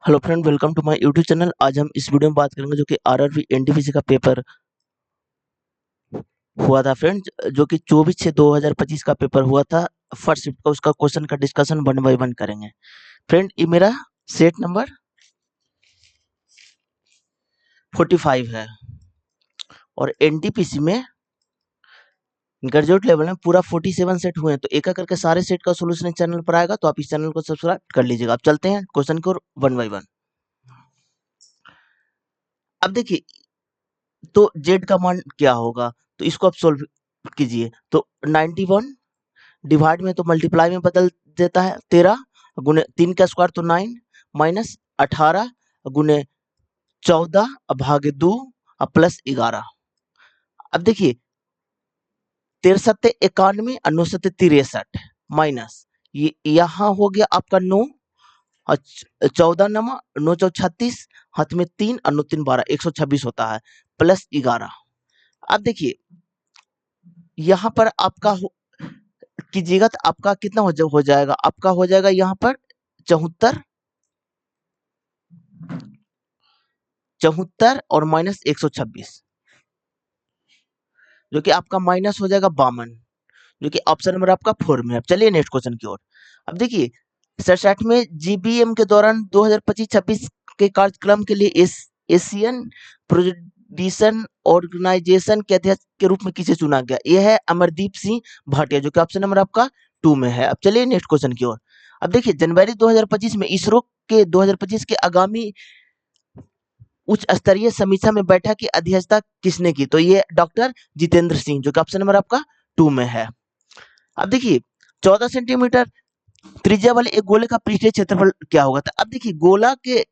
Hello friend, welcome to my YouTube channel. आज हम इस वीडियो में बात करेंगे जो कि आरआरबी एनटीपीसी का पेपर हुआ था फ्रेंड, जो कि 24/6/2025 का पेपर हुआ था। फर्स्ट शिफ्ट का उसका क्वेश्चन का डिस्कशन वन बाय वन करेंगे फ्रेंड। ये मेरा सेट नंबर 45 है और एनटीपीसी में ग्रेजुएट लेवल में पूरा 47 सेट हुए हैं। तो एक एक करके सारे सेट का सोल्यूशन चैनल पर आएगा, तो आप इस चैनल को सब्सक्राइब कर लीजिएगा। अब चलते हैं क्वेश्चन की ओर वन बाय वन। अब देखिए, तो जेड का मान क्या होगा, तो इसको आप सोल्व कीजिए। तो 91 डिवाइड में तो मल्टीप्लाई में बदल देता है। 13 गुने 3 का स्क्वायर तो 9 माइनस 18 गुने 14 भागे 2 प्लस 11। अब देखिए 63 91 और 9 63 माइनस ये यहाँ हो गया आपका 9 और 14 नमा 9 चौ 36, हाथ में 3 और 9 3 12 126 होता है प्लस 11। अब देखिए यहाँ पर आपका कीजिएगा तो आपका कितना हो जाएगा, आपका हो जाएगा यहाँ पर 74 और माइनस 126, जो कि आपका माइनस हो जाएगा 52, जो कि ऑप्शन नंबर आपका 4 में है। चलिए नेक्स्ट क्वेश्चन की ओर। अब देखिए 67 में जीबीएम के दौरान 2025-26 के कार्यक्रम के लिए एशियन प्रोड्यूसन ऑर्गेनाइजेशन के अध्यक्ष के रूप में किसे चुना गया। यह है अमरदीप सिंह भाटिया, जो कि ऑप्शन नंबर आपका 2 में है। अब चलिए नेक्स्ट क्वेश्चन की ओर। अब देखिए जनवरी 2025 में इसरो के 2025 के आगामी उच्च स्तरीय समीक्षा में बैठक की अध्यक्षता किसने की, तो ये डॉक्टर जितेंद्र सिंह, जो कि ऑप्शन नंबर आपका 2 में है। अब देखिए 14 सेंटीमीटर त्रिज्या वाले एक गोले का पृष्ठीय क्षेत्रफल क्या होगा। तो अब देखिए गोला के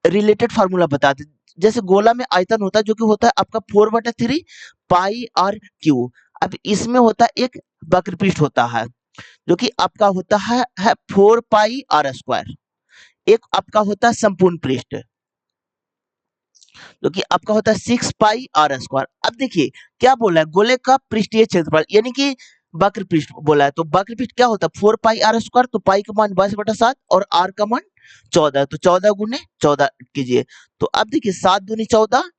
रिलेटेड फार्मूला बता दे। जैसे गोला में आयतन होता है जो कि होता है आपका 4/3 पाई आर क्यू। अब इसमें होता है एक वक्रपृष्ठ होता है जो कि आपका होता है 4 पाई आर स्क्वायर। एक आपका होता है संपूर्ण पृष्ठ जो कि आपका होता है 6 पाई आर स्क्वायर। अब देखिए क्या बोला है, गोले का पृष्ठीय क्षेत्रफल यानी कि वक्र पृष्ठ बोला है। तो वक्र पृष्ठ क्या होता है 4 पाई आर स्क्वायर, तो पाई का मान 22/7 और आर का मान 14, तो 14 गुने 14 कीजिए। तो अब देखिए 7 दूनी 14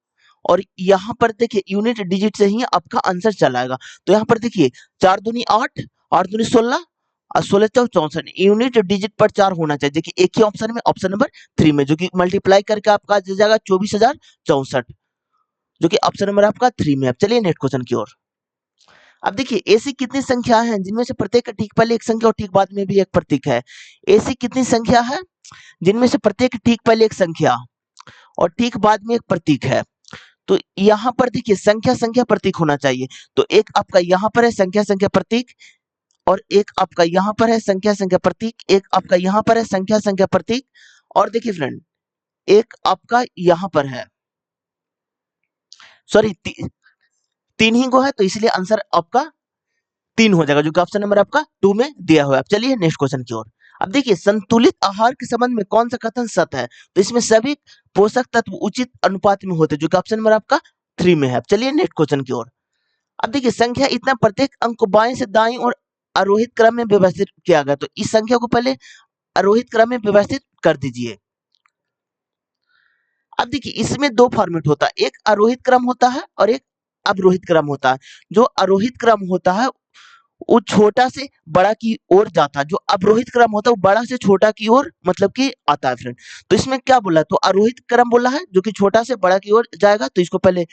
और यहाँ पर देखिए यूनिट डिजिट से ही आपका आंसर चला आएगा। तो यहाँ पर देखिए 4 दूनी 8, 8 दूनी 16 और 16 चौ 64 यूनिट डिजिट पर 4 होना चाहिए। देखिए एक ही ऑप्शन में, ऑप्शन नंबर 3 में, जो कि मल्टीप्लाई करके आपका आ जाएगा 24,064, जो कि ऑप्शन नंबर आपका 3 में है। चलिए नेक्स्ट क्वेश्चन की ओर। अब देखिए ऐसी कितनी संख्या है जिनमें से प्रत्येक का ठीक पहले एक संख्या और ठीक बाद में भी एक प्रतीक है। ऐसी कितनी संख्या है जिनमें से प्रत्येक ठीक पहले एक संख्या और ठीक बाद में एक प्रतीक है। तो यहाँ पर देखिए संख्या संख्या प्रतीक होना चाहिए। तो एक आपका यहाँ पर है संख्या संख्या प्रतीक, और एक आपका यहाँ पर है संख्या संख्या प्रतीक, एक आपका यहाँ पर है संख्या संख्या प्रतीक, और देखिए फ्रेंड एक आपका यहाँ पर है, सॉरी 3 ही को है, तो इसलिए आंसर आपका 3 हो जाएगा, जो कि ऑप्शन नंबर आपका 2 में दिया हुआ है। अब चलिए नेक्स्ट क्वेश्चन की ओर। अब देखिए संतुलित आहार के संबंध में कौन सा कथन सत्य है, तो इसमें सभी पोषक तत्व उचित अनुपात में होते हैं, जो कि ऑप्शन नंबर आपका 3 में है। अब चलिए नेक्स्ट क्वेश्चन की ओर। अब देखिए संख्या इतना प्रत्येक अंक को बाएं से दाएं और आरोहित क्रम में व्यवस्थित किया गया, तो इस संख्या को पहले आरोहित क्रम में व्यवस्थित कर दीजिए। अब देखिए इसमें दो फॉर्मेट होता है, एक आरोहित क्रम होता है और एक अवरोहित क्रम होता है। जो आरोहित क्रम होता है वो छोटा से बड़ा की ओर जाता है, जो अवरोहित क्रम होता है वो बड़ा से छोटा की ओर मतलब कि आता है फ्रेंड। तो इसमें क्या बोला है, तो आरोहित क्रम बोला है जो कि छोटा से बड़ा की ओर जाएगा। तो इसको पहले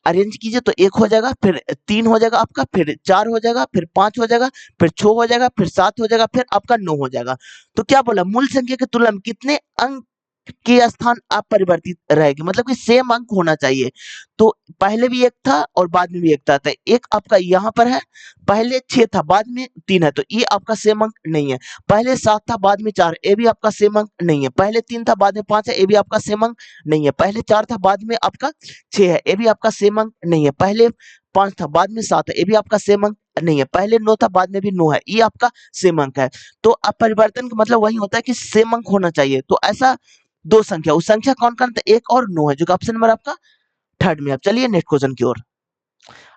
अरेंज कीजिए, तो 1 हो जाएगा, फिर 3 हो जाएगा आपका, फिर 4 हो जाएगा, फिर 5 हो जाएगा, फिर 6 हो जाएगा, फिर 7 हो जाएगा, फिर आपका 9 हो जाएगा। तो क्या बोला, मूल संख्या की तुलना में कितने अंक के स्थान अपरिवर्तित रहेगी, मतलब कि सेम अंक होना चाहिए। तो पहले भी 1 था और बाद में भी 1 था। तो एक आपका यहाँ पर है, पहले 6 था बाद में 3 है, तो ये आपका सेम अंक नहीं है। पहले 7 था बाद में 4, ये भी आपका सेम अंक नहीं है। पहले 3 था बाद में 5 है, ये भी आपका सेम अंक नहीं है। पहले 4 था बाद में आपका 6 है, ये भी आपका सेम अंक नहीं है। पहले 5 था बाद में 7 है, ये भी आपका सेम अंक नहीं है। पहले 9 था बाद में भी 9 है, ये आपका सेम अंक है। तो अपरिवर्तन का मतलब वही होता है कि सेम अंक होना चाहिए। तो ऐसा दो संख्या, उस संख्या कौन कौन था, 1 और 9 है, जो कि ऑप्शन नंबर आपका 3rd में है। अब चलिए नेक्स्ट क्वेश्चन की ओर।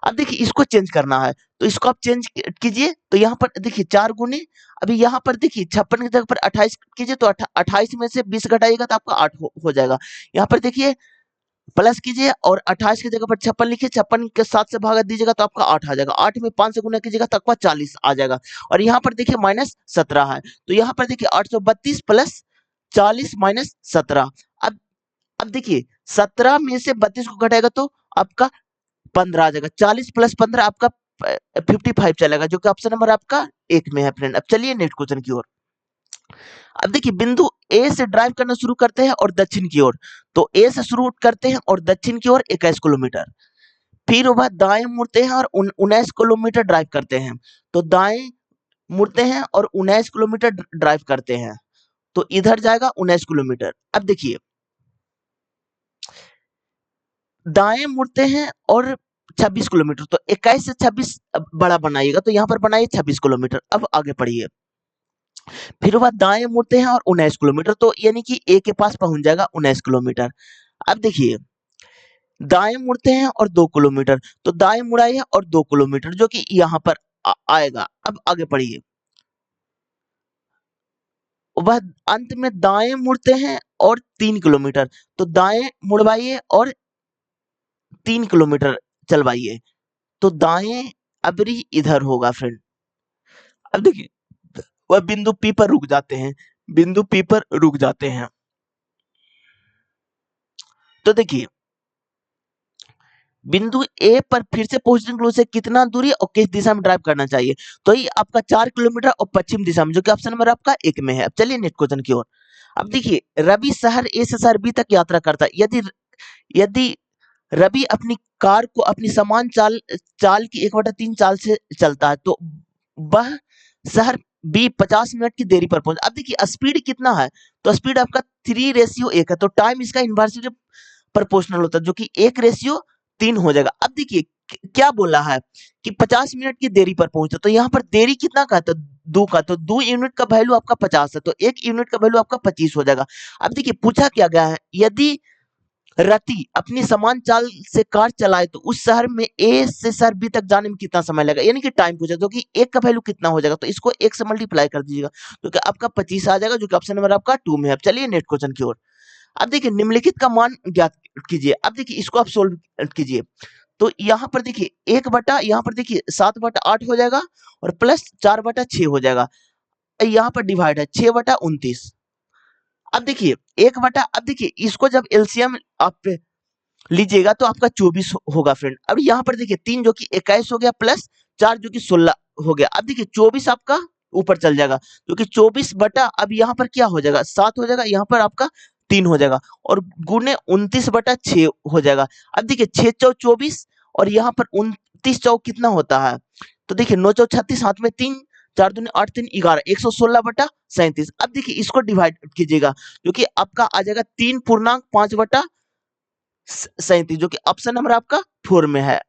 अब देखिए इसको चेंज करना है, तो इसको आप चेंज कीजिए। तो यहाँ पर देखिए 4 गुने, अभी यहाँ पर देखिए 56 की जगह पर 28 कीजिए, तो 28 में से 20 घटाइएगा तो आपका 8 हो जाएगा। यहाँ पर देखिए प्लस कीजिए और 28 की जगह पर 56 लिखिए, 56 के 7 से भागा दीजिएगा तो आपका 8 आ जाएगा। 8 में 5 से गुना कीजिएगा तो आपका 40 आ जाएगा। और यहाँ पर देखिए माइनस 17 है, तो यहाँ पर देखिए 832 प्लस 40 माइनस 17। अब देखिए 17 में से 32 को घटाएगा तो आपका 15 आ जाएगा। 40 प्लस 15 आपका 55 चलेगा, जो कि ऑप्शन नंबर आपका 1 में है फ्रेंड। अब चलिए नेक्स्ट क्वेश्चन की ओर। अब देखिए बिंदु ए से ड्राइव करना शुरू करते हैं और दक्षिण की ओर, तो ए से शुरू करते हैं और दक्षिण की ओर 21 किलोमीटर, फिर वह दाएं मुड़ते हैं और 19 किलोमीटर ड्राइव करते हैं। तो दाएं मुड़ते हैं और 19 किलोमीटर ड्राइव करते हैं, तो इधर जाएगा 19 किलोमीटर। अब देखिए दाएं मुड़ते हैं और 26 किलोमीटर, तो 21 से 26 बड़ा बनाइएगा, तो यहाँ पर बनाइए 26 किलोमीटर। अब आगे पढ़िए, फिर वह दाएं मुड़ते हैं और 19 किलोमीटर, तो यानी कि ए के पास पहुंच जाएगा 19 किलोमीटर। अब देखिए दाएं मुड़ते हैं और 2 किलोमीटर, तो दाएं मुड़ाइए और 2 किलोमीटर, जो कि यहाँ पर आएगा। अब आगे पढ़िए, वह अंत में दाएं मुड़ते हैं और 3 किलोमीटर, तो दाएं मुड़वाइए और 3 किलोमीटर चलवाइए, तो दाएं अबरी इधर होगा फ्रेंड। अब देखिए वह बिंदु पी पर रुक जाते हैं, बिंदु पी पर रुक जाते हैं। तो देखिए बिंदु ए पर फिर से पहुंचने के लिए उसे कितना दूरी और किस दिशा में ड्राइव करना चाहिए, तो ये आपका 4 किलोमीटर और पश्चिम दिशा में, जो कि ऑप्शन नंबर आपका 1 में है। अब चलिए नेक्स्ट क्वेश्चन की ओर। अब देखिए रवि शहर ए से शहर बी तक यात्रा करता है। यदि यदि रवि अपनी कार को अपनी समान चाल चाल की 1/3 चाल से चलता है, तो वह शहर बी 50 मिनट की देरी पर पहुंच। अब देखिए स्पीड कितना है, तो स्पीड आपका 3:1 है, तो टाइम इसका इन्वर्सली प्रोपोर्शनल होता है, जो कि 1:3 हो जाएगा। अब देखिए क्या बोला है कि 50 मिनट की देरी पर पहुंचा, तो यहाँ पर देरी कितना का है, तो 2 का, तो 2 यूनिट का वैल्यू आपका 50 है, तो 1 यूनिट का वैल्यू आपका 25 हो जाएगा। अब देखिए पूछा क्या गया है, यदि रति अपनी समान चाल से कार चलाए तो उस शहर में ए से शहर बी तक जाने में कितना समय लगेगा, यानी कि टाइम पूछा, तो कि एक का वैल्यू कितना हो जाएगा, तो इसको 1 से मल्टीप्लाई कर दीजिएगा, तो कि आपका 25 आ जाएगा, जो कि ऑप्शन नंबर आपका 2 में है। अब चलिए नेक्स्ट क्वेश्चन की ओर। अब देखिए निम्नलिखित का मान ज्ञात कीजिए। अब देखिए इसको आप सोल्व कीजिए, तो यहाँ पर देखिए 1 बटा, यहाँ पर देखिए 7/8 हो जाएगा और प्लस 4/6 हो जाएगा। यहाँ पर डिवाइड है 6/29। अब देखिए 1 बटा, अब देखिए इसको जब एलसीएम आप लीजिएगा तो आपका 24 होगा फ्रेंड। अब यहाँ पर देखिए 3 जो कि 21 हो गया, प्लस 4 जो कि 16 हो गया। अब देखिए 24 आपका ऊपर चल जाएगा, क्योंकि 24 बटा, अब यहाँ पर क्या हो जाएगा, 7 हो जाएगा, यहाँ पर आपका 3 हो जाएगा और गुने 29/6 हो जाएगा। अब देखिए 6 चौ 24 और यहाँ पर 29 चौ कितना होता है, तो देखिए 9 चौ 36, हाथ में 3, 4 दूनी 8, 3 11, 116/37। अब देखिए इसको डिवाइड कीजिएगा, जो कि आपका आ जाएगा 3.5/37, जो कि ऑप्शन नंबर आपका 4 में है।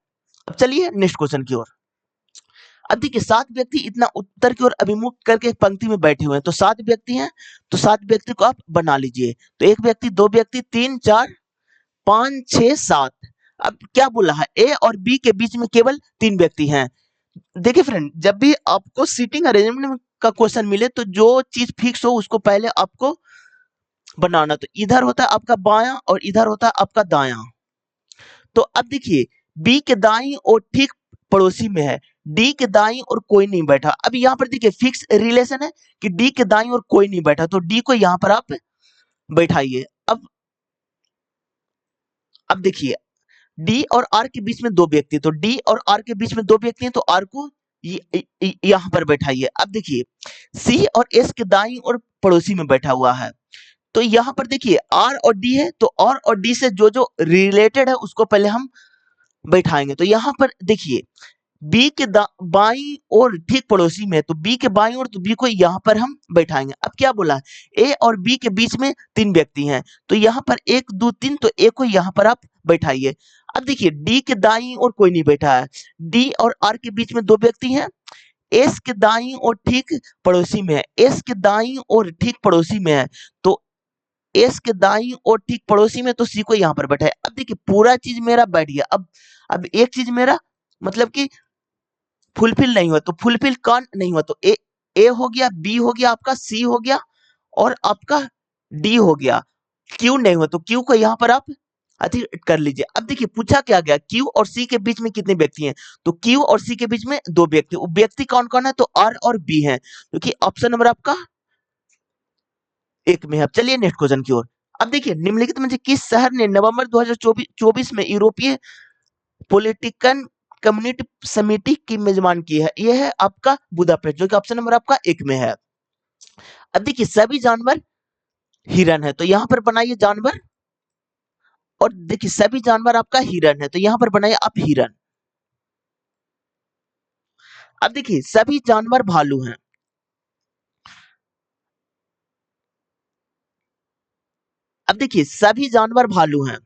अब चलिए नेक्स्ट क्वेश्चन की ओर। अब देखिए 7 व्यक्ति इतना उत्तर की ओर अभिमुख करके एक पंक्ति में बैठे हुए हैं, तो 7 व्यक्ति हैं, तो 7 व्यक्ति को आप बना लीजिए। तो 1 व्यक्ति, 2 व्यक्ति, 3 4 5 6 7। अब क्या बोला है, ए और बी के बीच में केवल 3 व्यक्ति हैं। देखिए फ्रेंड, जब भी आपको सीटिंग अरेंजमेंट का क्वेश्चन मिले तो जो चीज फिक्स हो उसको पहले आपको बनाना। तो इधर होता है आपका बायां और इधर होता है आपका दायां। तो अब देखिए बी के दाईं और ठीक पड़ोसी में है, डी के दाईं और कोई नहीं बैठा। अब यहाँ पर देखिए फिक्स रिलेशन है कि डी के दाईं और कोई नहीं बैठा, तो डी को यहाँ पर आप बैठाइए। अब देखिए डी और आर के बीच में 2 व्यक्ति, तो डी और आर के बीच में 2 व्यक्ति हैं, तो आर को यहाँ पर बैठाइए। अब देखिए सी और एस के दाईं और पड़ोसी में बैठा हुआ है, तो यहाँ पर देखिए आर और डी है, तो आर और डी से जो जो रिलेटेड है उसको पहले हम बैठाएंगे। तो यहाँ पर देखिए बी के बाईं और ठीक पड़ोसी में, तो बी के बाईं और, तो बी को यहाँ पर हम बैठाएंगे। अब क्या बोला है, ए और बी के बीच में 3 व्यक्ति हैं, तो यहाँ पर 1 2 3, तो ए को यहाँ पर आप बैठाइए। अब देखिए डी के दाईं और कोई नहीं बैठा है, डी और आर के बीच में 2 व्यक्ति हैं, एस के दाईं और ठीक पड़ोसी में है, एस के दाईं और ठीक पड़ोसी में है, तो एस के दाईं और ठीक पड़ोसी में, तो सी को यहाँ पर बैठा है। अब देखिए पूरा चीज मेरा बैठ गया। अब एक चीज मेरा मतलब कि फुलफिल नहीं हुआ, तो फुलफिल कौन नहीं हुआ, तो ए हो गया, बी हो गया, आपका सी हो गया और आपका डी हो गया। क्यू नहीं हुआ, तो क्यू को यहाँ पर आप अधिक कर लीजिए। अब देखिए पूछा क्या गया, क्यू और सी के बीच में कितने व्यक्ति हैं, तो क्यू और सी के बीच में 2 व्यक्ति। वो व्यक्ति कौन कौन है, तो आर और बी हैं, क्योंकि ऑप्शन नंबर आपका 1 में है। अब चलिए नेक्स्ट क्वेश्चन की ओर। अब देखिए निम्नलिखित में से किस शहर ने नवंबर 2024 में यूरोपीय पॉलिटिकल कम्युनिटी समिति की मेजबान की है, यह है आपका बुदापेस्ट, जो कि ऑप्शन नंबर आपका 1 में है। अब देखिए सभी जानवर हिरन है, तो यहाँ पर बनाइए जानवर, और देखिए सभी जानवर आपका हिरन है, तो यहाँ पर बनाइए आप हिरन। अब देखिए सभी जानवर भालू हैं। अब देखिए सभी जानवर भालू हैं,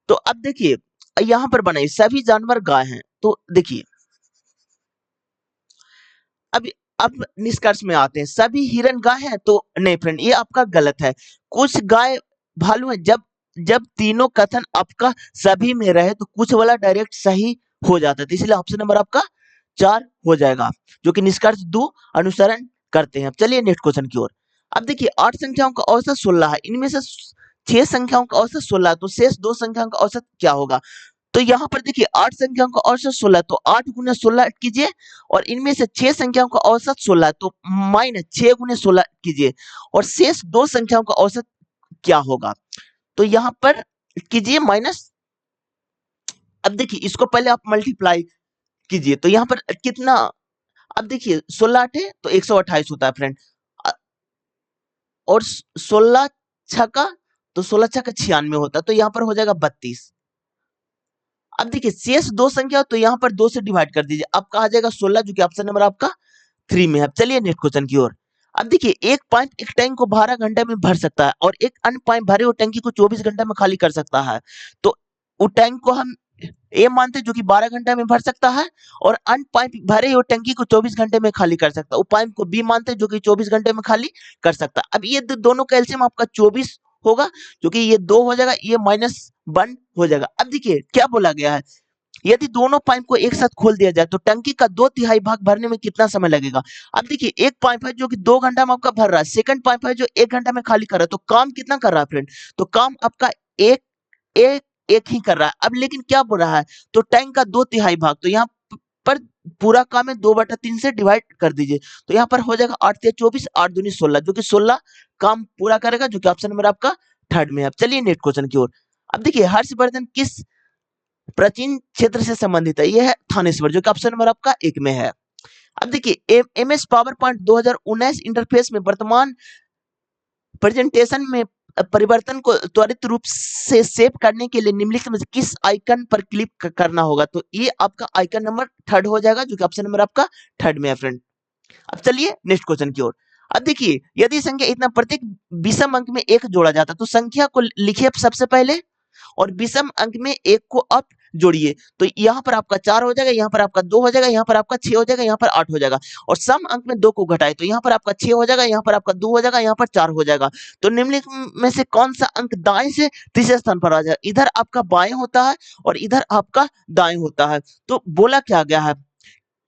तो अब देखिए यहाँ पर बनाइए सभी जानवर गाय हैं, तो देखिए अब अब निष्कर्ष में आते हैं, सभी हिरन गाय हैं, तो नहीं फ्रेंड, ये आपका गलत है। कुछ गाय भालू हैं, जब जब तीनों कथन आपका सभी में रहे तो कुछ वाला डायरेक्ट सही हो जाता है, तो इसलिए ऑप्शन नंबर आपका 4 हो जाएगा, जो कि निष्कर्ष 2 अनुसरण करते हैं। अब चलिए नेक्स्ट क्वेश्चन की ओर। अब देखिए 8 संख्याओं का औसत 16 है, इनमें से 6 संख्याओं का औसत 16 है, तो शेष 2 संख्याओं का औसत क्या होगा, तो यहाँ पर देखिए 8 संख्याओं का औसत 16, तो 8 गुना 16 कीजिए, और इनमें से 6 संख्याओं का औसत 16, तो माइनस 6 गुने 16 कीजिए, और शेष 2 संख्याओं का औसत क्या होगा, तो यहाँ पर कीजिए माइनस। अब देखिए इसको पहले आप मल्टीप्लाई कीजिए, तो यहाँ पर कितना, अब देखिए 16 8 तो 128 होता है फ्रेंड, और 16 छक्का, तो 16 छक्का 96 होता है, तो यहाँ पर हो जाएगा 32। अब देखिए शेष 2 संख्या, तो यहाँ पर 2 से डिवाइड कर दीजिए, अब कहा जाएगा 16, जो कि ऑप्शन नंबर आपका 3 में है। अब चलिए नेक्स्ट क्वेश्चन की ओर। अब देखिए एक पाइप एक टैंक को 12 घंटे में भर सकता है, और एक अन्य पाइप भरे हुए टंकी को 24 घंटे में खाली कर सकता है, तो वो टैंक को हम ए मानते हैं जो कि 12 घंटे में भर सकता है, और अन्य पाइप भरे हुए टंकी को 24 घंटे में खाली कर सकता है, वो पाइप को बी मानते हैं जो कि 24 घंटे में खाली कर सकता है। अब ये दोनों का एलसीएम आपका 24 होगा, जो कि ये 2 हो जाएगा, ये -1 हो जाएगा। अब देखिए क्या बोला गया है, यदि दोनों पाइप को एक साथ खोल दिया जाए तो टंकी का 2/3 भाग भरने में कितना समय लगेगा। अब देखिए एक पाइप है जो कि 2 घंटा में आपका भर रहा है, सेकंड पाइप है जो 1 घंटा में खाली कर रहा है, तो काम कितना कर रहा है फ्रेंड, तो काम आपका एक एक एक ही कर रहा है। अब लेकिन क्या बोल रहा है, तो टैंक का 2/3 भाग, तो यहाँ पर पूरा काम है 2/3 से डिवाइड कर दीजिए, तो यहाँ पर हो जाएगा 8 × 24 8 दूनी 16, जो कि 16 काम पूरा करेगा, जो कि ऑप्शन नंबर आपका 3rd में है। अब चलिए नेक्स्ट क्वेश्चन की ओर। अब देखिए हर्षवर्धन किस प्राचीन क्षेत्र से संबंधित है, यह है थानेश्वर, जो कि ऑप्शन नंबर आपका 1 में है। अब देखिए एमएस पावर पॉइंट 2019 इंटरफेस में वर्तमान प्रेजेंटेशन में परिवर्तन को त्वरित रूप से सेव करने के लिए निम्नलिखित में से किस आइकन पर क्लिक करना होगा, तो ये आपका आइकन नंबर 3rd हो जाएगा, जो कि ऑप्शन नंबर आपका 3rd में है फ्रेंड। अब चलिए नेक्स्ट क्वेश्चन की ओर। अब देखिए यदि संख्या इतना प्रत्येक विषम अंक में 1 जोड़ा जाता तो संख्या को लिखिए सबसे पहले, और विषम अंक में 1 को आप जोड़िए, तो यहाँ पर आपका 4 हो जाएगा, यहाँ पर आपका 2 हो जाएगा, यहाँ पर आपका 6 हो जाएगा, यहाँ पर 8 हो जाएगा, और सम अंक में 2 को घटाए तो यहाँ पर आपका 6 हो जाएगा, यहाँ पर आपका 2 हो जाएगा, यहाँ पर 4 हो जाएगा, तो निम्नलिखित में से कौन सा अंक दाएं से तीसरे स्थान पर आ जाएगा, इधर आपका बाएं होता है और इधर आपका दाएं होता है, तो बोला क्या गया है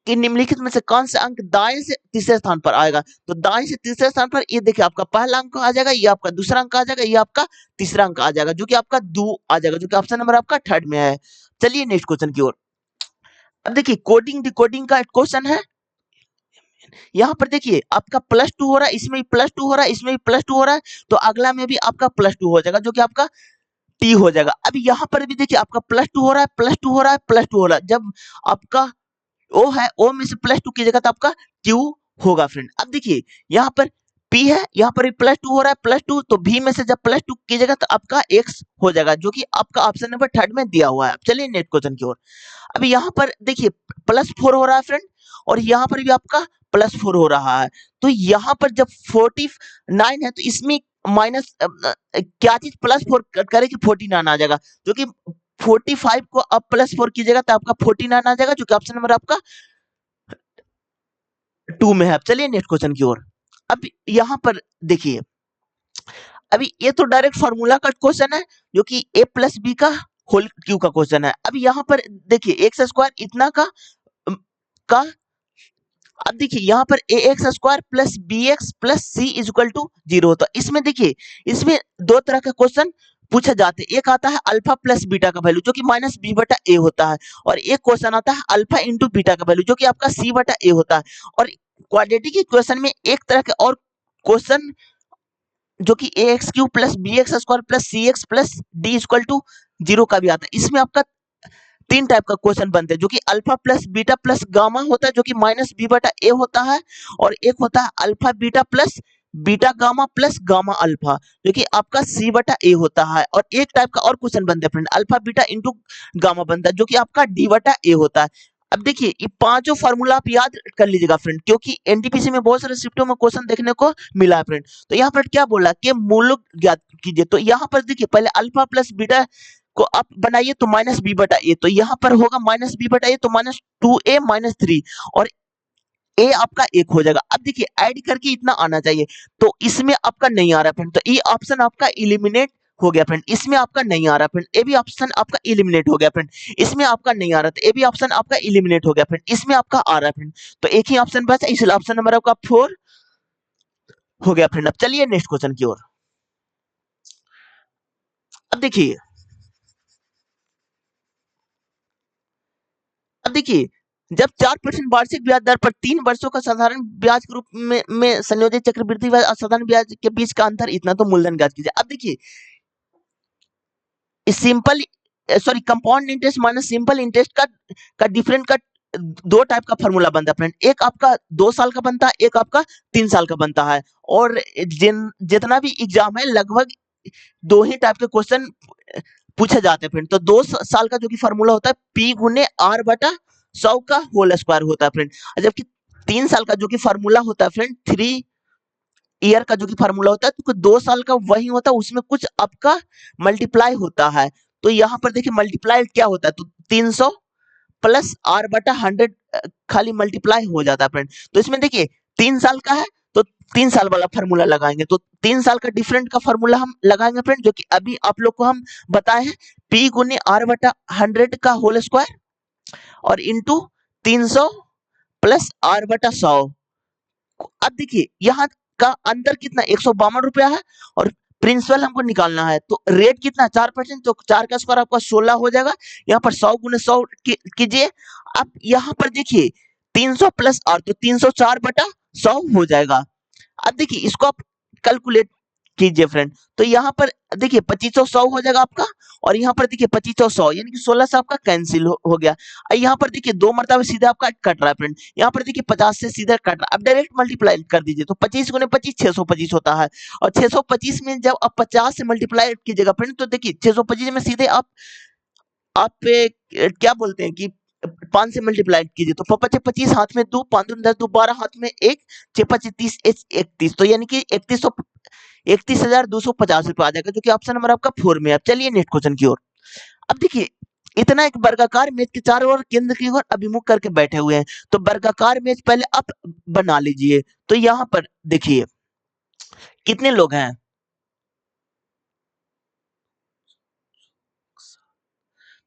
कि निम्नलिखित में से कौन सा अंक दाएं से तीसरे स्थान पर आएगा, तो दाएं से तीसरे स्थान पर ये देखिए आपका पहला अंक आ जाएगा, ये आपका दूसरा अंक आ जाएगा, ये आपका तीसरा अंक आ जाएगा, जो कि आपका 2 आ जाएगा, जो कि ऑप्शन नंबर आपका 3rd में है। चलिए नेक्स्ट क्वेश्चन की ओर। अब देखिए कोडिंग डिकोडिंग का क्वेश्चन है, यहाँ पर देखिए आपका +2 हो रहा है, इसमें भी +2 हो रहा है, इसमें भी +2 हो रहा है, तो अगला में भी आपका +2 हो जाएगा, जो कि आपका टी हो जाएगा। अब यहाँ पर भी देखिए आपका +2 हो रहा है, +2 हो रहा है, +2 हो रहा है, जब आपका ओ है, ओ में से +2 कीजिएगा तो आपका क्यू होगा फ्रेंड। अब देखिए यहाँ पर पी है, यहाँ पर भी +2 हो रहा है, +2, तो भी में से जब +2 कीजिएगा तो आपका एक्स हो जाएगा, जो कि आपका ऑप्शन नंबर 3rd में दिया हुआ है। अब चलिए नेक्स्ट क्वेश्चन की ओर। अभी यहाँ पर देखिए +4 हो रहा है फ्रेंड, और यहाँ पर भी आपका +4 हो रहा है, तो यहाँ पर जब 49 है तो इसमें माइनस क्या चीज +4 करे कि 49 आ जाएगा, जो कि 45 को आप +4 कीजिएगा तो आपका 49 आ जाएगा, जो कि ऑप्शन नंबर आपका 2 में है। अब चलिए नेक्स्ट क्वेश्चन की ओर। अब यहाँ पर देखिए, अभी ये तो डायरेक्ट फार्मूला का क्वेश्चन है, जो कि a + b का होल क्यूब का क्वेश्चन है। अब यहाँ पर देखिए एक्स स्क्वायर इतना का अब देखिए यहाँ पर a x square plus b x plus c is equal to 0 होता है। इसमें देखिए इसमें दो तरह का क्वेश्चन पूछा जाते हैं। एक आता है अल्फा प्लस बीटा का वैल्यू जो कि माइनस बी बटा ए होता है, और एक क्वेश्चन आता है अल्फा इंटू बीटा का वैल्यू जो कि आपका सी बटा ए होता है। और क्वाड्रेटिक इक्वेशन में एक तरह के और क्वेश्चन जो कि a x cube plus b x square plus c x plus d equal to 0 का भी आता है। इसमें आपका तीन टाइप का क्वेश्चन बनते हैं जो कि alpha plus beta plus gamma होता है जो कि माइनस बी बटा ए होता है, और एक होता है alpha beta plus beta gamma plus gamma alpha जो कि आपका सी बटा ए होता है। और एक टाइप का और क्वेश्चन बनता है friend alpha beta into gamma बनता है जो कि आपका डी बटा ए होता है। अब देखिए ये पांचों फार्मूला आप याद कर लीजिएगा फ्रेंड, क्योंकि एनटीपीसी में बहुत सारे शिफ्टों में क्वेश्चन देखने को मिला है फ्रेंड। तो यहाँ पर क्या बोला कि मूल ज्ञात कीजिए, तो यहाँ पर देखिए पहले अल्फा प्लस बीटा को आप बनाइए तो माइनस बी बटा ए, तो यहाँ पर होगा माइनस बी बटा ए तो माइनस 2a माइनस 3, और ए आपका एक हो जाएगा। अब देखिए ऐड करके इतना आना चाहिए, तो इसमें आपका नहीं आ रहा फ्रेंड, तो ये ऑप्शन आपका इलिमिनेट हो गया फ्रेंड। इसमें आपका नहीं आ रहा फ्रेंड, ए भी ऑप्शन आपका इलिमिनेट हो गया फ्रेंड। इसमें आपका नहीं आ रहा, तो ए भी ऑप्शन आपका इलिमिनेट हो गया फ्रेंड। इसमें आपका आ रहा है फ्रेंड, तो एक ही ऑप्शन बचा, इसलिए ऑप्शन नंबर आपका 4 हो गया फ्रेंड। अब चलिए नेक्स्ट क्वेश्चन की ओर। अब देखिए अब देखिए जब 4% वार्षिक ब्याज दर पर 3 वर्षों का साधारण ब्याज के रूप में संयोजित चक्रवृद्धि ब्याज और साधारण ब्याज के बीच का अंतर इतना, तो मूलधन ज्ञात कीजिए। अब देखिए simple sorry compound interest minus simple interest का डिफरेंट का दो टाइप का फॉर्मूला बनता है फ्रेंड, एक आपका 2 साल का बनता है, एक आपका 3 साल का बनता है। और जितना भी एग्जाम है लगभग दो ही टाइप के क्वेश्चन पूछे जाते हैं फ्रेंड। तो 2 साल का जो कि फॉर्मूला होता है पी गुने आर बटा 100 का होल स्क्वायर होता है फ्रेंड, जबकि 3 साल का जो कि फॉर्मूला होता है फ्रेंड 3 ईयर का जो कि फॉर्मूला होता है, तो 2 साल का वही होता है, उसमें कुछ आपका मल्टीप्लाई होता है। तो यहाँ पर देखिए मल्टीप्लाई क्या होता है, तो 300 प्लस आर बटा 100 खाली मल्टीप्लाई हो जाता है फ्रेंड। तो इसमें देखिए 3 साल का है तो 3 साल वाला फॉर्मूला लगाएंगे, तो 3 साल का डिफरेंट का फॉर्मूला हम लगाएंगे फ्रेंड, जो कि अभी आप लोग को हम बताए हैं पी गुने आर बटा 100 का होल स्क्वायर और इंटू 300 प्लस आर बटा 100। अब देखिए यहाँ का अंतर कितना 152 रुपया है, और प्रिंसिपल हमको निकालना है, तो रेट कितना 4%, तो 4 का स्क्वायर आपका 16 हो जाएगा। यहाँ पर 100 गुने 100 कीजिए। अब यहाँ पर देखिए 300 प्लस आर तो 304 बटा 100 हो जाएगा। अब देखिए इसको आप कैलकुलेट कीजिए फ्रेंड, तो यहाँ पर देखिए 2500 हो जाएगा आपका, और यहाँ पर देखिए 2500 यानी कि 16 से आपका कैंसिल हो गया। यहाँ पर देखिए 2 मरतबा सीधा आपका कट रहा है फ्रेंड, यहाँ पर देखिए 50 से सीधा कट रहा है। अब डायरेक्ट मल्टीप्लाई कर दीजिए, तो 25 गुने 25 625 होता है, और 625 में जब आप 50 से मल्टीप्लाई कीजिएगा फ्रेंड, तो देखिए 625 में सीधे आप क्या बोलते हैं कि 5 से मल्टीप्लाई कीजिए, तो 25 हाथ में 2 5 दूनी 10 2 12 हाथ में 1 6 25 30 31, तो यानी कि 31,250 रुपये आ जाएगा, जो कि ऑप्शन नंबर आपका 4 में है। अब चलिए नेक्स्ट क्वेश्चन की ओर। अब देखिए इतना एक वर्गाकार मेज के चारों ओर केंद्र की ओर अभिमुख करके बैठे हुए हैं, तो वर्गाकार मेज पहले आप बना लीजिए। तो यहाँ पर देखिए कितने लोग हैं,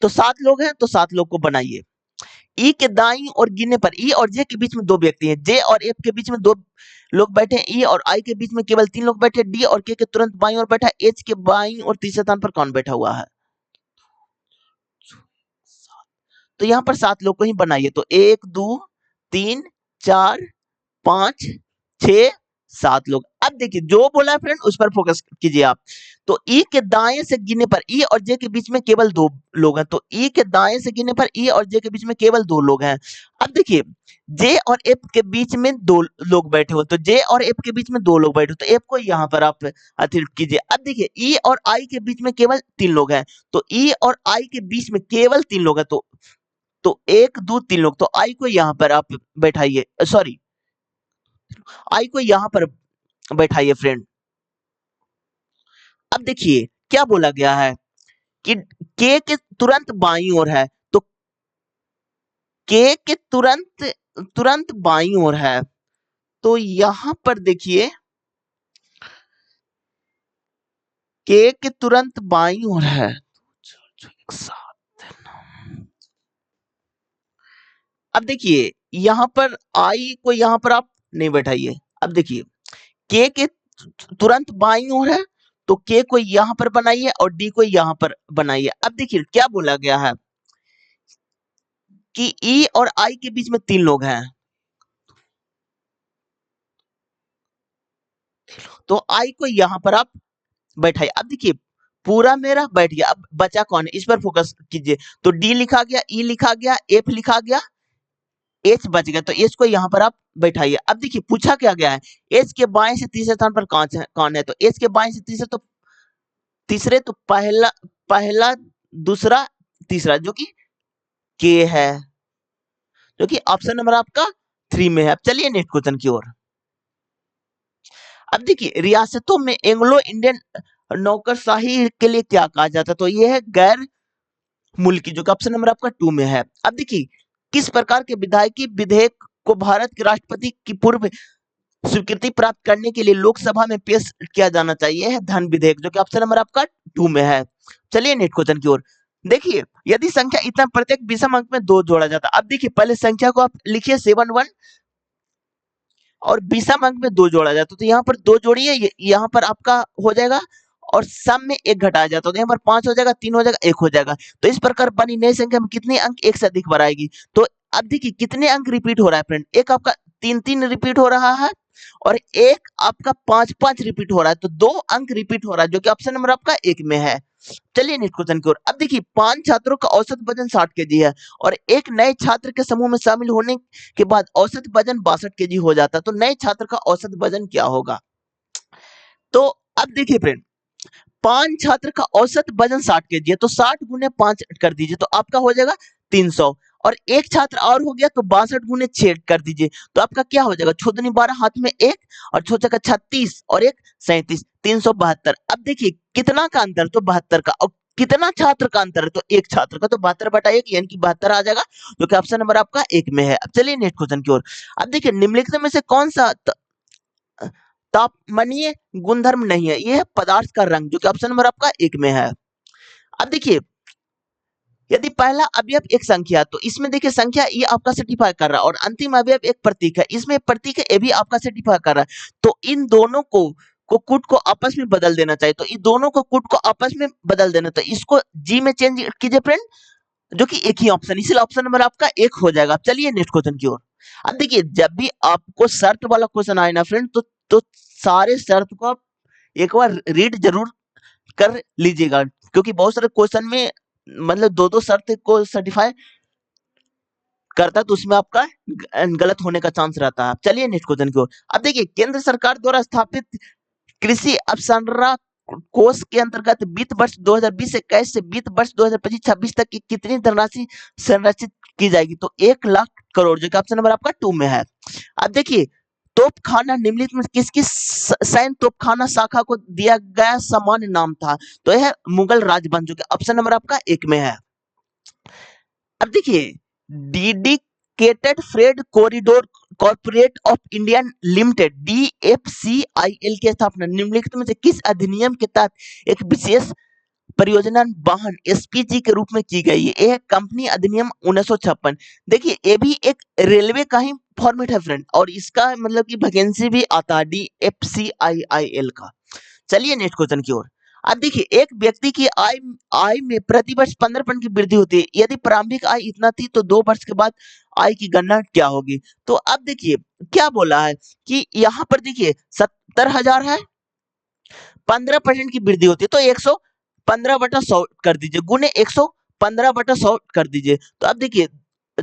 तो 7 लोग हैं, तो 7 लोग को बनाइए। ई के दाईं और गिनने पर ई और जे के बीच में 2 व्यक्ति हैं, जे और एफ के बीच में 2 लोग बैठे हैं, ई और आई के बीच में केवल 3 लोग बैठे हैं, डी और के तुरंत बाईं ओर बैठा है, एच के बाईं और तीसरे स्थान पर कौन बैठा हुआ है। तो यहाँ पर 7 लोग को ही बनाइए, तो 1 2 3 4 5 6 7 लोग। अब देखिए जो बोला है फ्रेंड उस पर फोकस कीजिए आप। तो ई के दाएं से गिनने पर ई और जे के बीच में केवल 2 लोग हैं, तो ई के दाएं से गिनने पर ई और जे के बीच में केवल 2 लोग हैं। अब देखिए जे और एफ के बीच में 2 लोग बैठे हो, तो जे और एफ के बीच में 2 लोग बैठे हो, तो एफ को यहाँ पर आप अतिरिक्त कीजिए। अब देखिए ई और आई के बीच में केवल 3 लोग हैं, तो ई और आई के बीच में केवल 3 लोग हैं, तो 1 2 3 लोग, तो आई को यहाँ पर आप बैठाइए, सॉरी आई को यहाँ पर बैठाइए फ्रेंड। अब देखिए क्या बोला गया है कि के तुरंत बाईं ओर है, तो के तुरंत तुरंत बाईं ओर है, तो यहां पर देखिए के तुरंत बाईं ओर है, अब देखिए यहाँ पर आई को यहाँ पर आप नहीं बैठाइए। अब देखिए के तुरंत बाईं ओर है, तो के को यहाँ पर बनाइए और डी को यहाँ पर बनाइए। अब देखिए क्या बोला गया है कि ई और आई के बीच में 3 लोग हैं, तो आई को यहाँ पर आप बैठाइए। अब देखिए पूरा मेरा बैठ गया, अब बचा कौन है इस पर फोकस कीजिए। तो डी लिखा गया, ई लिखा गया, एफ लिखा गया, एच बच गया, तो एच को यहाँ पर आप बैठाइए। अब देखिए पूछा क्या गया है, एच के बाएं से तीसरे स्थान पर कौन है, तो एच के बाएं से तीसरे तो पहला पहला दूसरा तीसरा जो कि के है, जो कि ऑप्शन नंबर आपका 3 में है। अब चलिए नेक्स्ट क्वेश्चन की ओर। अब देखिए रियासतों में एंग्लो इंडियन नौकरशाही के लिए क्या कहा जाता है, तो ये है गैर मुल्की, जो कि ऑप्शन नंबर आपका 2 में है। अब देखिए किस प्रकार के विधायकी विधेयक को भारत के राष्ट्रपति की पूर्व स्वीकृति प्राप्त करने के लिए लोकसभा में पेश किया जाना चाहिए, है धन विधेयक, जो कि ऑप्शन नंबर आपका 2 में है। चलिए नेक्स्ट क्वेश्चन की ओर। देखिए यदि संख्या इतना प्रत्येक विषम अंक में 2 जोड़ा जाता, अब देखिए पहले संख्या को आप लिखिए 71 और विषम अंक में 2 जोड़ा जाता, तो यहाँ पर 2 जोड़िए, यहाँ पर आपका हो जाएगा और सम में 1 घटाया जाता, तो यहाँ पर 5 हो जाएगा, 3 हो जाएगा, 1 हो जाएगा। तो इस प्रकार बनी नई संख्या में कितने अंक 1 से अधिक बार आएगी। तो अब देखिए कितने अंक रिपीट हो रहा है फ्रेंड, एक आपका 3-3 रिपीट हो रहा है और एक आपका 5-5 रिपीट हो रहा है, तो 2 अंक रिपीट हो रहा है, जो कि ऑप्शन नंबर आपका 1 में है। चलिए नेक्स्ट क्वेश्चन की ओर। अब देखिए 5 छात्रों का औसत वजन 60 केजी है और एक नए छात्र के समूह में शामिल होने के बाद औसत वजन 62 केजी हो जाता है, तो नए छात्र का औसत वजन क्या होगा। तो अब देखिए फ्रेंड 5 छात्र का औसत वजन 60 केजी है, तो 60 गुने 5 कर दीजिए, तो आपका हो जाएगा 300 और एक छात्र और हो गया, तो 62 गुने 6 कर दीजिए, तो आपका क्या हो जाएगा, 6 दूनी 12, हाथ में 1 और 6 का 36 और 1 37, 372। अब देखिए कितना का अंतर, तो 72 का, और कितना छात्र का अंतर है, तो एक छात्र का, तो 72 बटा 1 यानी कि 72 आ जाएगा, जो कि ऑप्शन नंबर आपका 1 में है। अब चलिए नेक्स्ट क्वेश्चन की ओर। अब देखिए निम्नलिखित में से कौन सा तापमानीय गुणधर्म नहीं है, यह है पदार्थ का रंग, जो कि ऑप्शन नंबर आपका 1 में है। अब देखिए यदि पहला अवयव एक संख्या, तो इसमें देखिए संख्या ये आपका सर्टिफाई कर रहा है और अंतिम अवयव एक प्रतीक है, इसमें प्रतीक है ये भी आपका सर्टिफाई कर रहा है, तो इन दोनों को कुट को आपस में बदल देना चाहिए, तो इन दोनों को कुट को आपस में बदल देना, तो इसको जी में चेंज कीजिए फ्रेंड, जो कि एक ही ऑप्शन, इसलिए ऑप्शन नंबर आपका 1 हो जाएगा। चलिए नेक्स्ट क्वेश्चन की ओर। अब देखिए जब भी आपको शर्त वाला क्वेश्चन आए ना फ्रेंड, तो सारे शर्त को आप एक बार रीड जरूर कर लीजिएगा, क्योंकि बहुत सारे क्वेश्चन में मतलब 2-2 शर्त को सर्टिफाई करता है, तो उसमें आपका गलत होने का चांस रहता है। चलिए नेक्स्ट क्वेश्चन की ओर। अब देखिए केंद्र सरकार द्वारा स्थापित कृषि अवसंरचना कोष के अंतर्गत वित्त वर्ष 2020-21 से वित्त वर्ष 2025-26 तक की कितनी धनराशि संरक्षित की जाएगी, तो 1 लाख करोड़, जो कि ऑप्शन नंबर आपका 2 में है। अब देखिए तोपखाना निम्नलिखित में किसकी सैन्य तोपखाना शाखा को दिया गया सामान्य नाम था, तो यह मुगल राजवंश, जो कि ऑप्शन नंबर आपका 1 में है। अब देखिए dedicated freight corridor corporate of India limited DFCIL की स्थापना निम्नलिखित में से किस अधिनियम के तहत एक विशेष परियोजना वाहन SPG के रूप में की गई है, यह कंपनी अधिनियम 1956। देखिए ये भी एक रेलवे का ही फॉर्मेट है फ्रेंड, और इसका मतलब कि वैकेंसी भी आता है DFCIL का। चलिए नेक्स्ट क्वेश्चन की ओर। अब देखिए एक व्यक्ति की आय में प्रति वर्ष 15% की वृद्धि होती है, यदि प्रारंभिक आय इतना थी तो 2 वर्ष के बाद आय की गणना क्या होगी। तो अब देखिए क्या बोला है कि यहाँ पर देखिए 70,000 है, 15% की वृद्धि होती है, तो 115/100 कर दीजिए, गुने 115/100 कर दीजिए, तो अब देखिए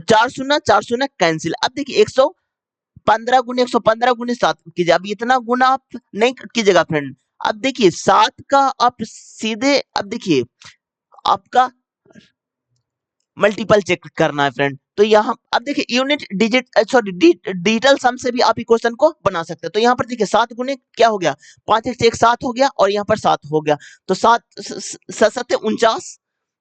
4 शून्य कैंसिल। अब देखिए 115 गुने 115 गुने 7 कीजिए, अब इतना गुना आप नहीं कीजिएगा फ्रेंड। अब देखिए 7 का आप सीधे, अब देखिए आपका मल्टीपल चेक करना है फ्रेंड, तो यहाँ अब देखिए यूनिट डिजिटल सम से भी आप क्वेश्चन को बना सकते हैं। तो यहाँ पर देखिए 7 गुने क्या हो गया, 5 1 से 1 7 हो गया और यहाँ पर 7 हो गया, तो 7 7 49,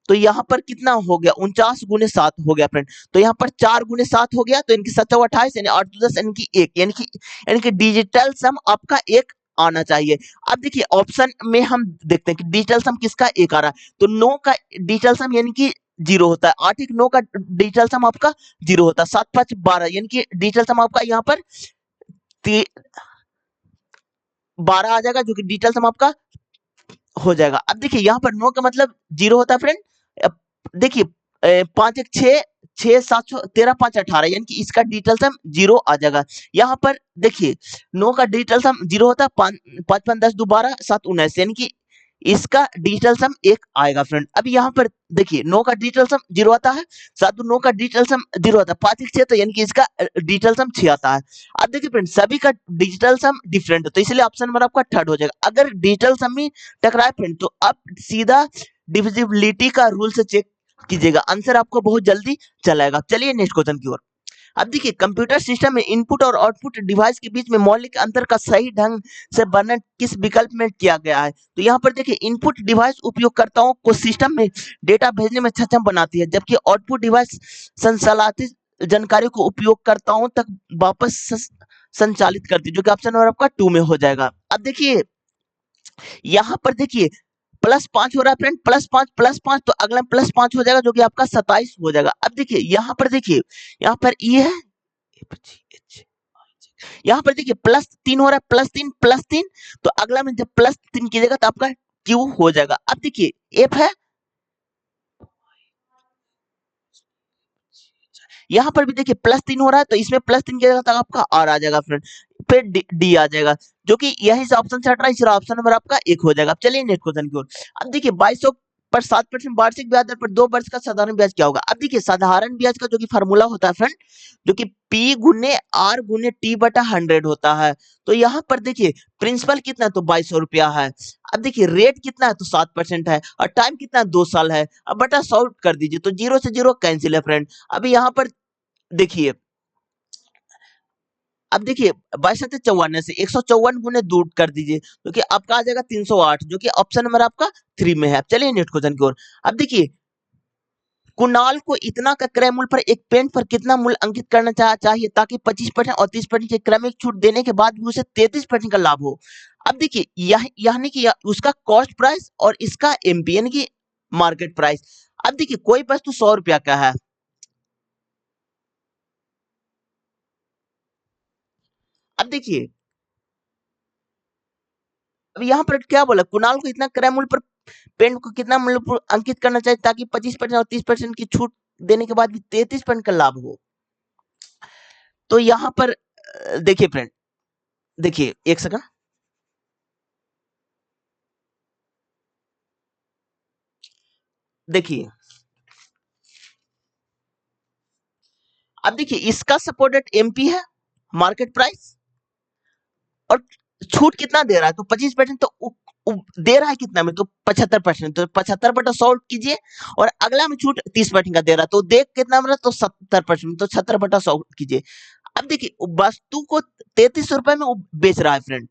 तो यहाँ पर कितना हो गया 49 गुने 7 हो गया फ्रेंड, तो यहाँ पर 4 गुने 7 हो गया, तो इनकी 7 28 यानी 8 2 10 यानी कि 1, यानी कि डिजिटल सम आपका 1 आना चाहिए। अब देखिए ऑप्शन में हम देखते हैं कि डिजिटल सम किसका 1 आ रहा है, तो 9 का डिजिटल सम यानी कि 0 होता है, 8 1 9 का डिजिटल सम आपका 0 होता है, 7 5 12 यानी कि डिजिटल सम आपका यहाँ पर 12 आ जाएगा, जो कि डिजिटल सम आपका हो जाएगा। अब देखिए यहाँ पर 9 का मतलब 0 होता है फ्रेंड। अब देखिए 5 1 6 6 7 13 5 18 यानी कि इसका डिजिटल सम 0 आ जाएगा। यहाँ पर देखिए 9 का डिजिटल सम 0 होता है, 5 5 5 10 2 12 7 19 यानी कि इसका डिजिटल सम 1 आएगा फ्रेंड। अभी यहाँ पर देखिए 9 का डिजिटल सम 0 आता है, 7 2 9 का डिजिटल सम 0 आता है, 5 1 6 तो यानी कि इसका डिजिटल सम 6 आता है। अब देखिए फ्रेंड सभी का डिजिटल सम डिफरेंट है, तो इसलिए ऑप्शन नंबर आपका थर्ड हो जाएगा। अगर डिजिटल सम में टकराए फ्रेंड तो आप सीधा डिविजिबिलिटी का रूल से चेक कीजिएगा, आंसर आपको बहुत जल्दी चलाएगा। चलिए नेक्स्ट क्वेश्चन की ओर। अब देखिए कंप्यूटर सिस्टम में इनपुट और आउटपुट डिवाइस के बीच में मौलिक अंतर का सही ढंग से वर्णन किस विकल्प में किया गया है, तो यहाँ पर देखिए इनपुट डिवाइस उपयोगकर्ताओं को सिस्टम में डेटा भेजने में सक्षम बनाती है, जबकि आउटपुट डिवाइस संचालित जानकारी को उपयोगकर्ताओं तक वापस संचालित करती है, जो कि ऑप्शन नंबर आपका 2 में हो जाएगा। अब देखिए यहाँ पर देखिए +5 हो रहा है फ्रेंड, +5 तो अगला +5 हो जाएगा, जो कि आपका 27 हो जाएगा। अब देखिए यहाँ पर देखिए यहाँ पर ये है, यहाँ पर देखिए +3 हो रहा है, +3 तो अगला में जब +3 कीजिएगा तो आपका Q हो जाएगा। अब देखिए F है, यहाँ पर भी देखिए +3 हो रहा है, तो इसमें +3 कीजिएगा तो आपका R आ जाएगा फ्रेंड, फिर D आ जाएगा, जो कि यही से ऑप्शन से हट रहा है, इसलिए ऑप्शन नंबर आपका 1 हो जाएगा। चलिए नेक्स्ट क्वेश्चन की ओर। अब देखिए 2200 पर 7% वार्षिक ब्याज दर पर 2 वर्ष का साधारण ब्याज क्या होगा? अब देखिए साधारण ब्याज का जो कि फार्मूला होता है फ्रेंड, जो कि P गुने R गुने T बटा 100 होता है। तो यहाँ पर देखिए प्रिंसिपल कितना है, तो 2200 रुपया है। अब देखिए रेट कितना है, तो 7% है, और टाइम कितना है, 2 साल है। अब बटा 100 कर दीजिए, तो 0 से 0 कैंसिल है फ्रेंड। अभी यहाँ पर देखिए अब देखिए 2254 से 154 गुने 2 कर दीजिए, तो कि आपका आ जाएगा 308, जो कि ऑप्शन नंबर आपका 3 में है। चलिए नेक्स्ट क्वेश्चन की ओर। अब देखिए कुणाल को इतना का क्रय मूल्य पर एक पेन पर कितना मूल्य अंकित करना चाहिए ताकि 25% और 30% की क्रमिक छूट देने के बाद भी उसे 33% का लाभ हो। अब देखिए यानी कि उसका कॉस्ट प्राइस और इसका एमपी यानी कि मार्केट प्राइस। अब देखिए कोई वस्तु 100 रुपया का है। अब देखिए अब यहाँ पर क्या बोला, कुणाल को इतना क्रय मूल्य पर पेन को कितना मूल्य पर अंकित करना चाहिए ताकि 25% और 30% की छूट देने के बाद भी 33% का लाभ हो। तो यहाँ पर देखिए फ्रेंड, देखिए एक सेकंड, देखिए अब देखिए इसका सपोर्टेड एमपी है मार्केट प्राइस, और छूट कितना दे रहा है, तो 25%, तो दे रहा है कितना में, तो 75%, तो 75 बटा 100 कीजिए, और अगला में छूट 30% का दे रहा है, तो देख कितना मिला, तो 70%, तो 70 बटा 100 कीजिए। अब देखिए वस्तु को 33 रुपए में वो बेच रहा है फ्रेंड।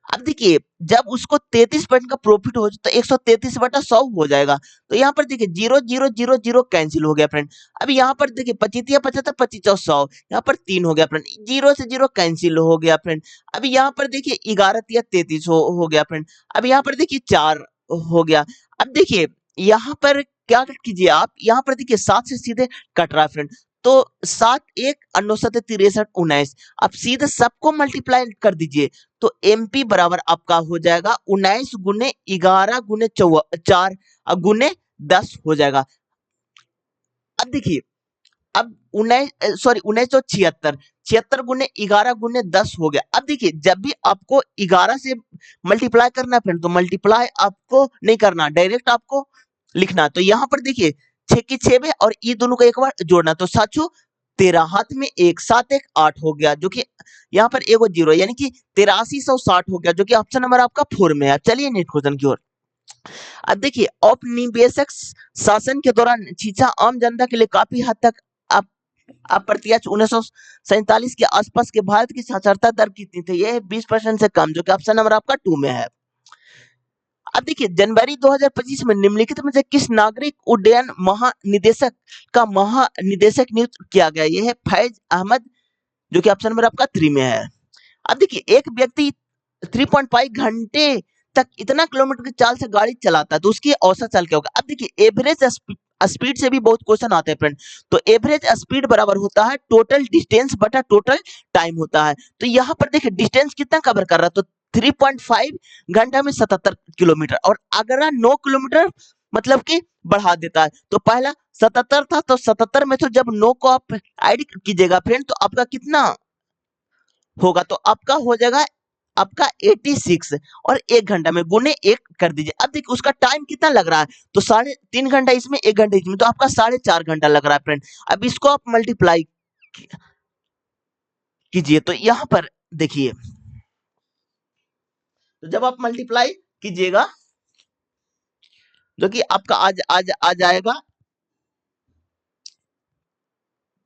अब देखिए जब उसको 33% का प्रॉफिट हो तो 133 बटा 100 हो जाएगा, तो यहाँ पर देखिए 0 0 0 0 कैंसिल हो गया फ्रेंड। अब यहाँ पर देखिए 25 75 25 और 100, यहाँ पर 3 हो गया फ्रेंड, 0 से 0 कैंसिल हो गया फ्रेंड। अभी यहाँ पर देखिए 11 या 33 हो गया फ्रेंड। अब यहाँ पर देखिए 4 हो गया। अब देखिए यहाँ पर क्या कीजिए आप, यहाँ पर देखिए 7 से सीधे कट रहा है फ्रेंड, तो 7 1 69 63 19, अब सीधे सबको मल्टीप्लाई कर दीजिए, तो एमपी बराबर आपका हो जाएगा 19 गुने 11 गुने 4 गुने 10 हो जाएगा। अब देखिए अब 1976 76 गुने 11 गुने 10 हो गया। अब देखिए जब भी आपको 11 से मल्टीप्लाई करना है फ्रेंड, तो मल्टीप्लाई आपको नहीं करना, डायरेक्ट आपको लिखना। तो यहाँ पर देखिए 6 की 6 में और ये दोनों को एक बार जोड़ना, तो 713 हाथ में 1 7 1 8 हो गया, जो कि यहाँ पर एगो जीरो यानी कि 8360 हो गया, जो कि ऑप्शन नंबर आपका 4 में है। चलिए नेक्स्ट क्वेश्चन की ओर। अब देखिए औपनिवेशिक शासन के दौरान शिक्षा आम जनता के लिए काफी हद तक अप अप्रत्यक्ष 1947 के आसपास के भारत की साक्षरता दर कितनी थी, यह 20% से कम, जो कि ऑप्शन नंबर आपका 2 में है। अब देखिए जनवरी 2025 में निम्नलिखित में से किस नागरिक उड्डयन महानिदेशक का महानिदेशक नियुक्त किया गया, यह है फैज अहमद, जो कि ऑप्शन नंबर आपका 3 में है। अब देखिए एक व्यक्ति 3.5 घंटे तक इतना किलोमीटर की चाल से गाड़ी चलाता है, तो उसकी औसत चाल क्या होगा? अब देखिए एवरेज स्पीड से भी बहुत क्वेश्चन आते हैं फ्रेंड। तो एवरेज स्पीड बराबर होता है टोटल डिस्टेंस बटा टोटल टाइम होता है। तो यहाँ पर देखिए डिस्टेंस कितना कवर कर रहा है, तो 3.5 घंटा में 77 किलोमीटर, और अगला 9 किलोमीटर मतलब कि बढ़ा देता है। तो पहला 77 था, तो 77 में तो जब 9 को आप ऐड कीजिएगा फ्रेंड, तो आपका कितना होगा? तो आपका हो जाएगा आपका 86, और 1 घंटा में गुने 1 कर दीजिए। अब देखिए उसका टाइम कितना लग रहा है, तो 3.5 घंटा इसमें, 1 घंटा इसमें, तो आपका 4.5 घंटा लग रहा है फ्रेंड। अब इसको आप मल्टीप्लाई कीजिए, तो यहाँ पर देखिए, तो जब आप मल्टीप्लाई कीजिएगा, जो कि आपका आज आज आ जाएगा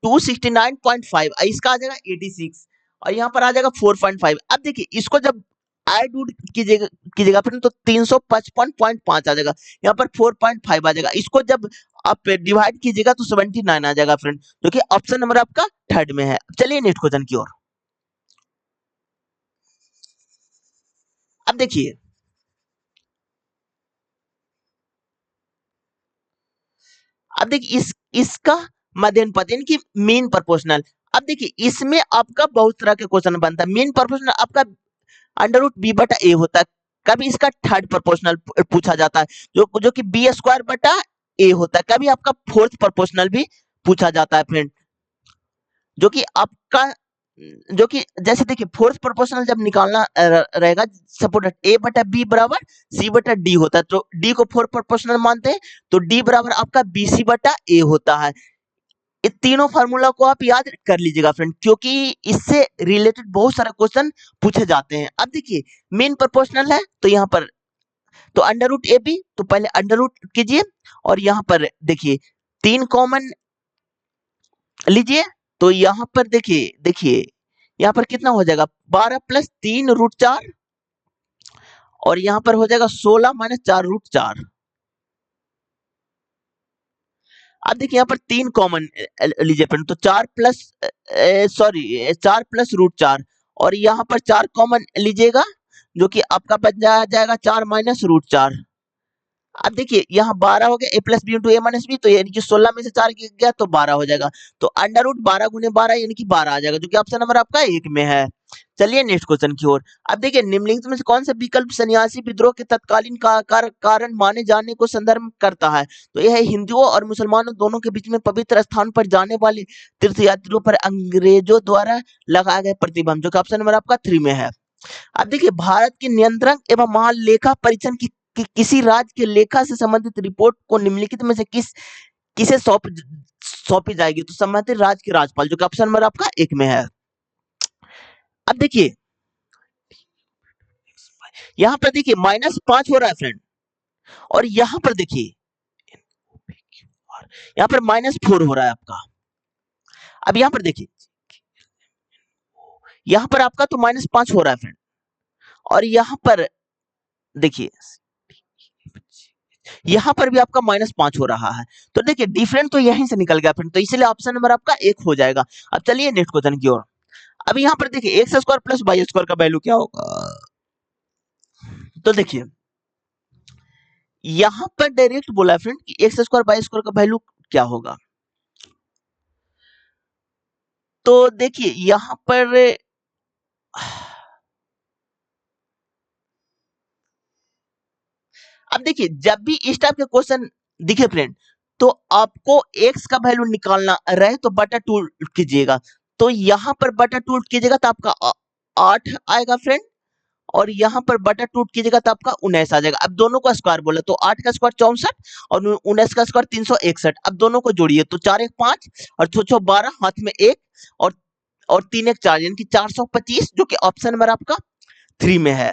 269.5, इसका आ जाएगा 86, और यहाँ पर आ जाएगा 4.5। अब देखिए इसको जब ऐड उड कीजिएगा कीजिएगा फिर तो 355.5 आ जाएगा, यहाँ पर 4.5 आ जाएगा। इसको जब आप डिवाइड कीजिएगा तो 79 आ जाएगा फ्रेंड, जो कि ऑप्शन नंबर आपका थर्ड में है। चलिए नेक्स्ट क्वेश्चन की ओर। अब देखिए, इस इसका मध्यनुपात यानी कि मीन प्रोपोर्शनल। अब देखिए इसमें आपका बहुत तरह के क्वेश्चन बनता है। मीन प्रोपोर्शनल आपका अंडर रूट बी बटा ए होता है, कभी इसका थर्ड प्रोपोर्शनल पूछा जाता है, जो कि बी स्क्वायर बटा ए होता है, कभी आपका फोर्थ प्रोपोर्शनल भी पूछा जाता है फ्रेंड, जो कि आपका जो कि जैसे देखिए फोर्थ प्रोपोर्शनल जब निकालना रहेगा, सपोज ए बटा बी बराबर सी बटा डी होता है, तो डी को फोर्थ प्रोपोर्शनल मानते हैं, तो डी बराबर आपका बी सी बटा ए होता है। ये तीनों फार्मूला को आप याद कर लीजिएगा फ्रेंड, क्योंकि इससे रिलेटेड बहुत सारे क्वेश्चन पूछे जाते हैं। अब देखिए मेन प्रोपोर्शनल है, तो यहाँ पर तो अंडर रूट ए बी, तो पहले अंडर रूट कीजिए, और यहाँ पर देखिए 3 कॉमन लीजिए, तो यहाँ पर देखिए देखिए यहाँ पर कितना हो जाएगा, 12 प्लस 3 रूट 4, और यहाँ पर हो जाएगा 16 माइनस 4 रूट 4। अब देखिए यहाँ पर 3 कॉमन लीजिए फ्रेंड, तो 4 प्लस सॉरी 4 प्लस रूट 4, और यहाँ पर 4 कॉमन लीजिएगा, जो कि आपका बच जाएगा 4 माइनस रूट 4। अब देखिए यहाँ 12 हो गया, ए प्लस बी इंटू ए माइनस बी, तो यानी कि 16 में से 4 गया तो 12 हो जाएगा, तो अंडर रूट 12 गुने 12 यानी कि 12 आ जाएगा, जो कि ऑप्शन नंबर आपका 1 में है। चलिए नेक्स्ट क्वेश्चन की ओर। अब देखिए निम्नलिखित में से कौन सा विकल्प सन्यासी विद्रोह के तत्कालीन कारण माने जाने को संदर्भ करता है? तो यह है हिंदुओं और मुसलमानों दोनों के बीच में पवित्र स्थान पर जाने वाले तीर्थयात्रियों पर अंग्रेजों द्वारा लगाए गए प्रतिबंध, जो कि ऑप्शन नंबर आपका 3 में है। अब देखिए भारत के नियंत्रण एवं महालेखा परीक्षण की किसी राज्य के लेखा से संबंधित रिपोर्ट को निम्नलिखित में से किसे सौंपी जाएगी? तो संबंधित राज्य के राज्यपाल, जो कि ऑप्शन नंबर आपका 1 में है। अब देखिए यहाँ पर देखिए -5 हो रहा है फ्रेंड, और यहाँ पर देखिए यहाँ पर -4 हो रहा है आपका। अब यहाँ पर देखिए यहाँ पर आपका तो -5 हो रहा है फ्रेंड, और यहाँ पर देखिए यहाँ पर भी आपका -5 हो रहा है। तो देखिए डिफरेंट तो यहीं से निकल गया फ्रेंड, तो इसलिए ऑप्शन नंबर आपका 1 हो जाएगा। अब चलिए नेक्स्ट क्वेश्चन की ओर। अब यहाँ पर देखिए x square plus y square का वैल्यू क्या होगा? तो देखिए यहाँ पर डायरेक्ट बोला फ्रेंड कि एक्स स्क्वायर वाई स्क्वायर का वैल्यू क्या होगा। तो देखिए यहाँ पर अब देखिए जब भी इस टाइप के क्वेश्चन दिखे फ्रेंड, तो आपको x का वैल्यू निकालना रहे तो बटा 2 कीजिएगा, तो यहाँ पर बटा 2 कीजिएगा तो आपका 8 आएगा फ्रेंड, और यहाँ पर बटा 2 कीजिएगा तो आपका 19 आ जाएगा। अब दोनों का स्क्वायर बोला तो 8 का स्क्वायर 64 और 19 का स्क्वायर 361। अब दोनों को जोड़िए तो 4 1 5 और 6 6 12, हाथ में 1 और 3 1 4 यानी कि 425, जो कि ऑप्शन नंबर आपका 3 में है।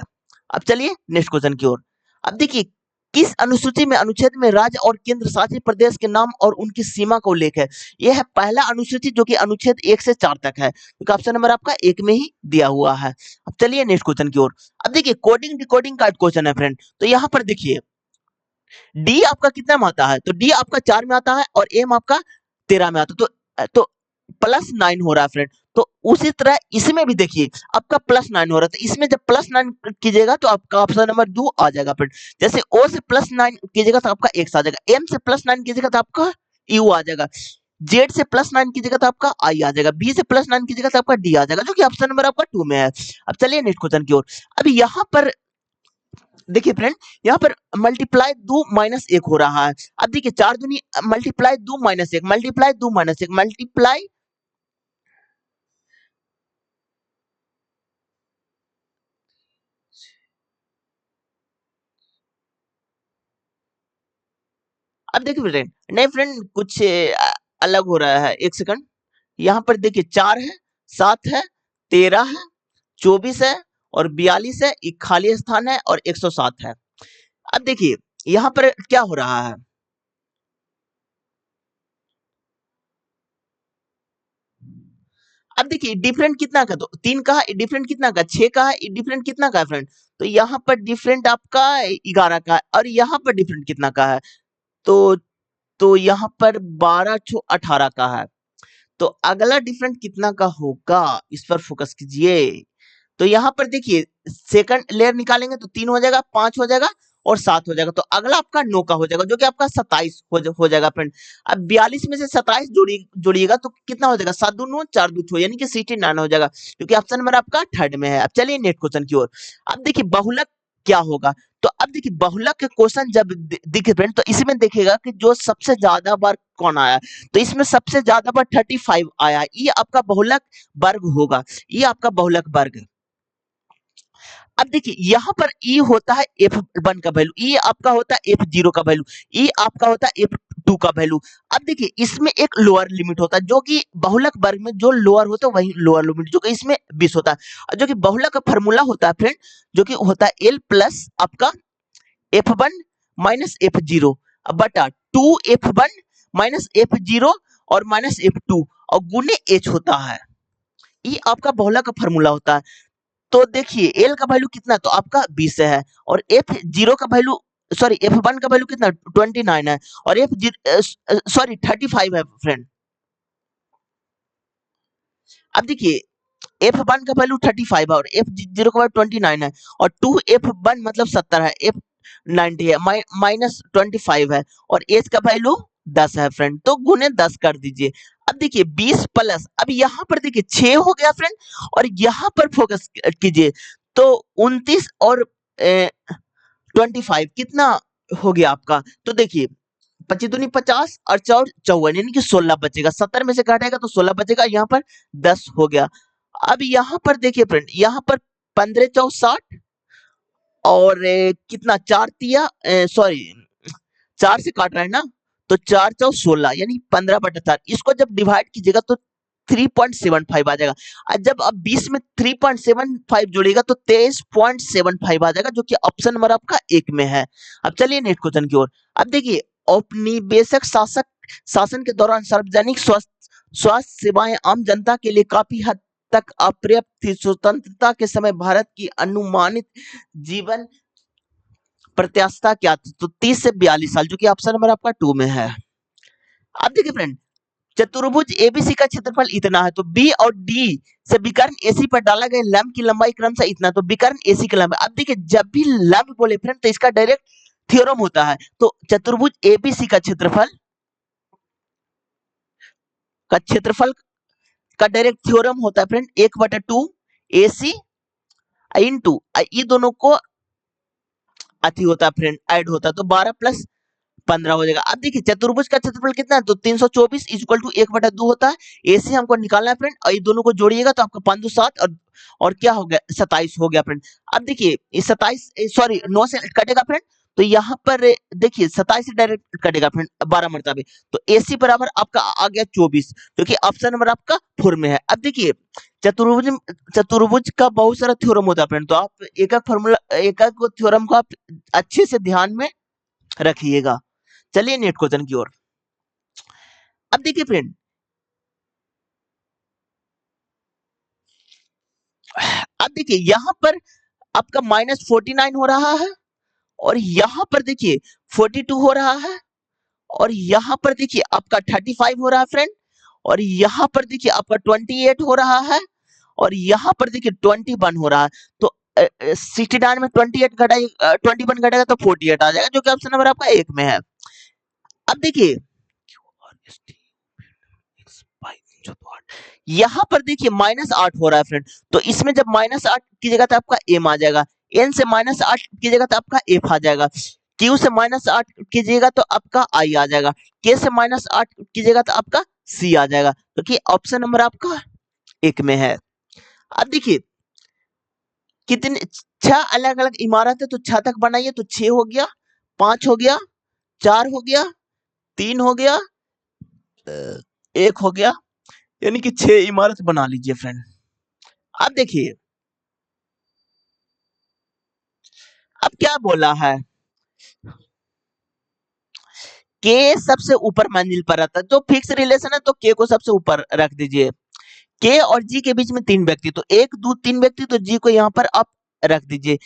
अब चलिए नेक्स्ट क्वेश्चन की ओर। अब देखिए किस अनुसूची में अनुच्छेद में राज्य और केंद्र शासित प्रदेश के नाम और उनकी सीमा का उल्लेख है? यह है पहला अनुसूची, जो कि अनुच्छेद 1 से 4 तक है, तो ऑप्शन नंबर आपका 1 में ही दिया हुआ है। अब चलिए नेक्स्ट क्वेश्चन की ओर। अब देखिए कोडिंग डिकोडिंग का क्वेश्चन है फ्रेंड, तो यहाँ पर देखिए डी आपका कितना में आता है, तो डी आपका 4 में आता है और एम आपका 13 में आता है, तो +9 हो रहा है फ्रेंड। तो उसी तरह इसमें भी देखिए आपका +9 हो रहा था, इसमें जब +9 कीजिएगा तो आपका ऑप्शन नंबर 2 आ जाएगा फ्रेंड। जैसे O से +9 कीजिएगा तो आपका X आ जाएगा, M से +9 कीजिएगा तो आपका U आ जाएगा, Z से +9 कीजिएगा तो आपका I आ जाएगा, B से +9 कीजिएगा तो आपका D आ जाएगा, जो कि ऑप्शन नंबर आपका 2 में है। अब चलिए नेक्स्ट क्वेश्चन की ओर। अब यहाँ पर देखिए फ्रेंड, यहाँ पर मल्टीप्लाई 2 माइनस 1 हो रहा है। अब देखिए 4 दूनी multiply 2 minus 1 multiply 2 minus 1 multiply, अब देखिए फ्रेंड, नहीं फ्रेंड कुछ अलग हो रहा है, एक सेकंड। यहाँ पर देखिए 4 है, 7 है, 13 है, 24 है और 42 है, एक खाली स्थान है और 107 है। अब देखिए यहाँ पर क्या हो रहा है, अब देखिए डिफरेंट कितना का, तो 3 का है, डिफरेंट कितना का 6 का है, डिफरेंट कितना का है फ्रेंड, तो यहाँ पर डिफरेंट आपका 11 का है और यहाँ पर डिफरेंट कितना का है, तो यहाँ पर 12 छो 18 का है। तो अगला डिफरेंट कितना का होगा, इस पर फोकस कीजिए। तो यहाँ पर देखिए सेकंड लेयर निकालेंगे तो 3 हो जाएगा, 5 हो जाएगा और 7 हो जाएगा, तो अगला आपका 9 का हो जाएगा, जो कि आपका 27 हो जाएगा फ्रेंड। अब 42 में से 27 जोड़िएगा तो कितना हो जाएगा, 7 दूनो 4 दू 6 यानी कि 69 हो जाएगा, क्योंकि ऑप्शन नंबर आपका थर्ड में है। अब चलिए नेक्स्ट क्वेश्चन की ओर। अब देखिए बहुलक क्या होगा, तो अब देखिए बहुलक के क्वेश्चन जब दिखे फ्रेंड, तो इसमें देखिएगा कि जो सबसे ज्यादा बार कौन आया, तो इसमें सबसे ज्यादा बार 35 आया, ये आपका बहुलक वर्ग होगा, ये आपका बहुलक वर्ग। अब देखिए यहाँ पर ई होता है F1 का वैल्यू, ई आपका होता है F0 का वैल्यू, ई आपका होता है F2 का वैल्यू। अब देखिए इसमें एक लोअर लिमिट होता है, जो कि बहुलक वर्ग में जो लोअर होता है वही लोअर लिमिट, जो कि इसमें 20 होता है, और जो कि बहुलक का फॉर्मूला होता है फ्रेंड, जो कि होता है L प्लस आपका F1 माइनस F0 बटा 2F1 माइनस F0 और माइनस F2 और गुने H होता है, ये आपका बहुलक का फॉर्मूला होता है। तो देखिए एल का वैल्यू कितना, तो आपका 20 है और एफ जीरो का वैल्यू, सॉरी F1 का वैल्यू कितना 29 है और सॉरी 35 है फ्रेंड। अब देखिए F1 का वैल्यू 35 है और F0 का वैल्यू 29 है और 2F1 मतलब 70 है, F90 है, माइनस 25 है और एच का वैल्यू 10 है फ्रेंड, तो गुने 10 कर दीजिए। अब देखिए 20 प्लस, अब यहाँ पर देखिए 6 हो गया फ्रेंड और यहाँ पर फोकस कीजिए, तो 29 और 25 कितना हो गया आपका, तो देखिए 25 दूनी 50 और 4 54 यानी कि 16 बचेगा, 70 में से काटेगा तो 16 बचेगा, यहाँ पर 10 हो गया। अब यहाँ पर देखिए फ्रेंड, यहाँ पर 15 चौ 60 और कितना 4 तिया, सॉरी 4 से काट रहा है ना, तो 4 चौ 16 यानी 15/4, इसको जब डिवाइड कीजिएगा तो 3.75 आ जाएगा, और जब आप 20 में 3.75 जोड़िएगा तो 23.75 आ जाएगा, जो कि ऑप्शन नंबर आपका 1 में है। अब चलिए नेक्स्ट क्वेश्चन की ओर। अब देखिए औपनिवेशिक शासन के दौरान सार्वजनिक स्वास्थ्य सेवाएं आम जनता के लिए काफी हद तक अपर्याप्त थी। स्वतंत्रता के समय भारत की अनुमानित जीवन प्रत्याशा क्या थी, तो 30 से 42 साल, जो कि ऑप्शन नंबर आपका 2 में है। अब देखिए फ्रेंड, चतुर्भुज एबीसी का क्षेत्रफल इतना है, तो बी और डी से विकर्ण एसी पर डाला गया लंब की लंबाई क्रमशः इतना, तो विकर्ण एसी की लंबाई। अब देखिए जब भी लंब बोले फ्रेंड तो इसका डायरेक्ट थ्योरम होता है, तो चतुर्भुज एबीसी का क्षेत्रफल का डायरेक्ट थ्योरम होता है फ्रेंड 1/2 एसी इंटू ये दोनों को अति होता है फ्रेंड, ऐड होता है, तो 12 प्लस 15 हो जाएगा। अब देखिए चतुर्भुज का क्षेत्रफल कितना है, तो 324 इक्वल टू 1/2 होता है, एसी हमको निकालना है फ्रेंड, और ये दोनों को जोड़िएगा तो आपका 5 2 7 और क्या हो गया 27 हो गया फ्रेंड। अब देखिए ये 27 सॉरी 9 से कटेगा फ्रेंड, तो यहाँ पर देखिए 27 से डायरेक्ट कटेगा फ्रेंड 12 मरतबे, तो एसी बराबर आपका आ गया 24, जो कि ऑप्शन नंबर आपका 4 में है। अब देखिए चतुर्भुज चतुर्भुज का बहुत सारा थ्योरम होता है फ्रेंड, तो आप एक एक फॉर्मूला एक एक थ्योरम को आप अच्छे से ध्यान में रखिएगा। चलिए नेक्स्ट क्वेश्चन की ओर। अब देखिए फ्रेंड, अब देखिए यहाँ पर आपका -49 हो रहा है और यहाँ पर देखिए 42 हो रहा है और यहाँ पर देखिए आपका 35 हो रहा है फ्रेंड और यहाँ पर देखिए आपका 28 हो रहा है और यहाँ पर देखिए 21 हो रहा है। तो 69 में 28 घटाइए 21 घटेगा तो 48 आ जाएगा, जो कि ऑप्शन नंबर आपका एक में है। अब देखिए यहाँ पर देखिए -8 हो रहा है फ्रेंड, तो इसमें जब -8 की जगह तो आपका एम आ जाएगा, एन से -8 की जगह तो आपका एफ आ जाएगा, क्यू से -8 कीजिएगा तो आपका आई आ जाएगा, के से -8 कीजिएगा तो आपका सी आ जाएगा, क्योंकि ऑप्शन नंबर आपका एक में है। अब देखिए कितने 6 अलग-अलग इमारत है, तो 6 तक बनाइए, तो 6 हो गया, 5 हो गया, 4 हो गया, 3 हो गया, 1 हो गया, यानी कि 6 इमारत बना लीजिए फ्रेंड। अब देखिए अब क्या बोला है, के सबसे ऊपर मंजिल पर रहता है, तो फिक्स रिलेशन है तो के को सबसे ऊपर रख दीजिए। के और जी के बीच में 3 व्यक्ति, तो 1 2 3 व्यक्ति, तो जी को यहाँ पर आप रख दीजिए।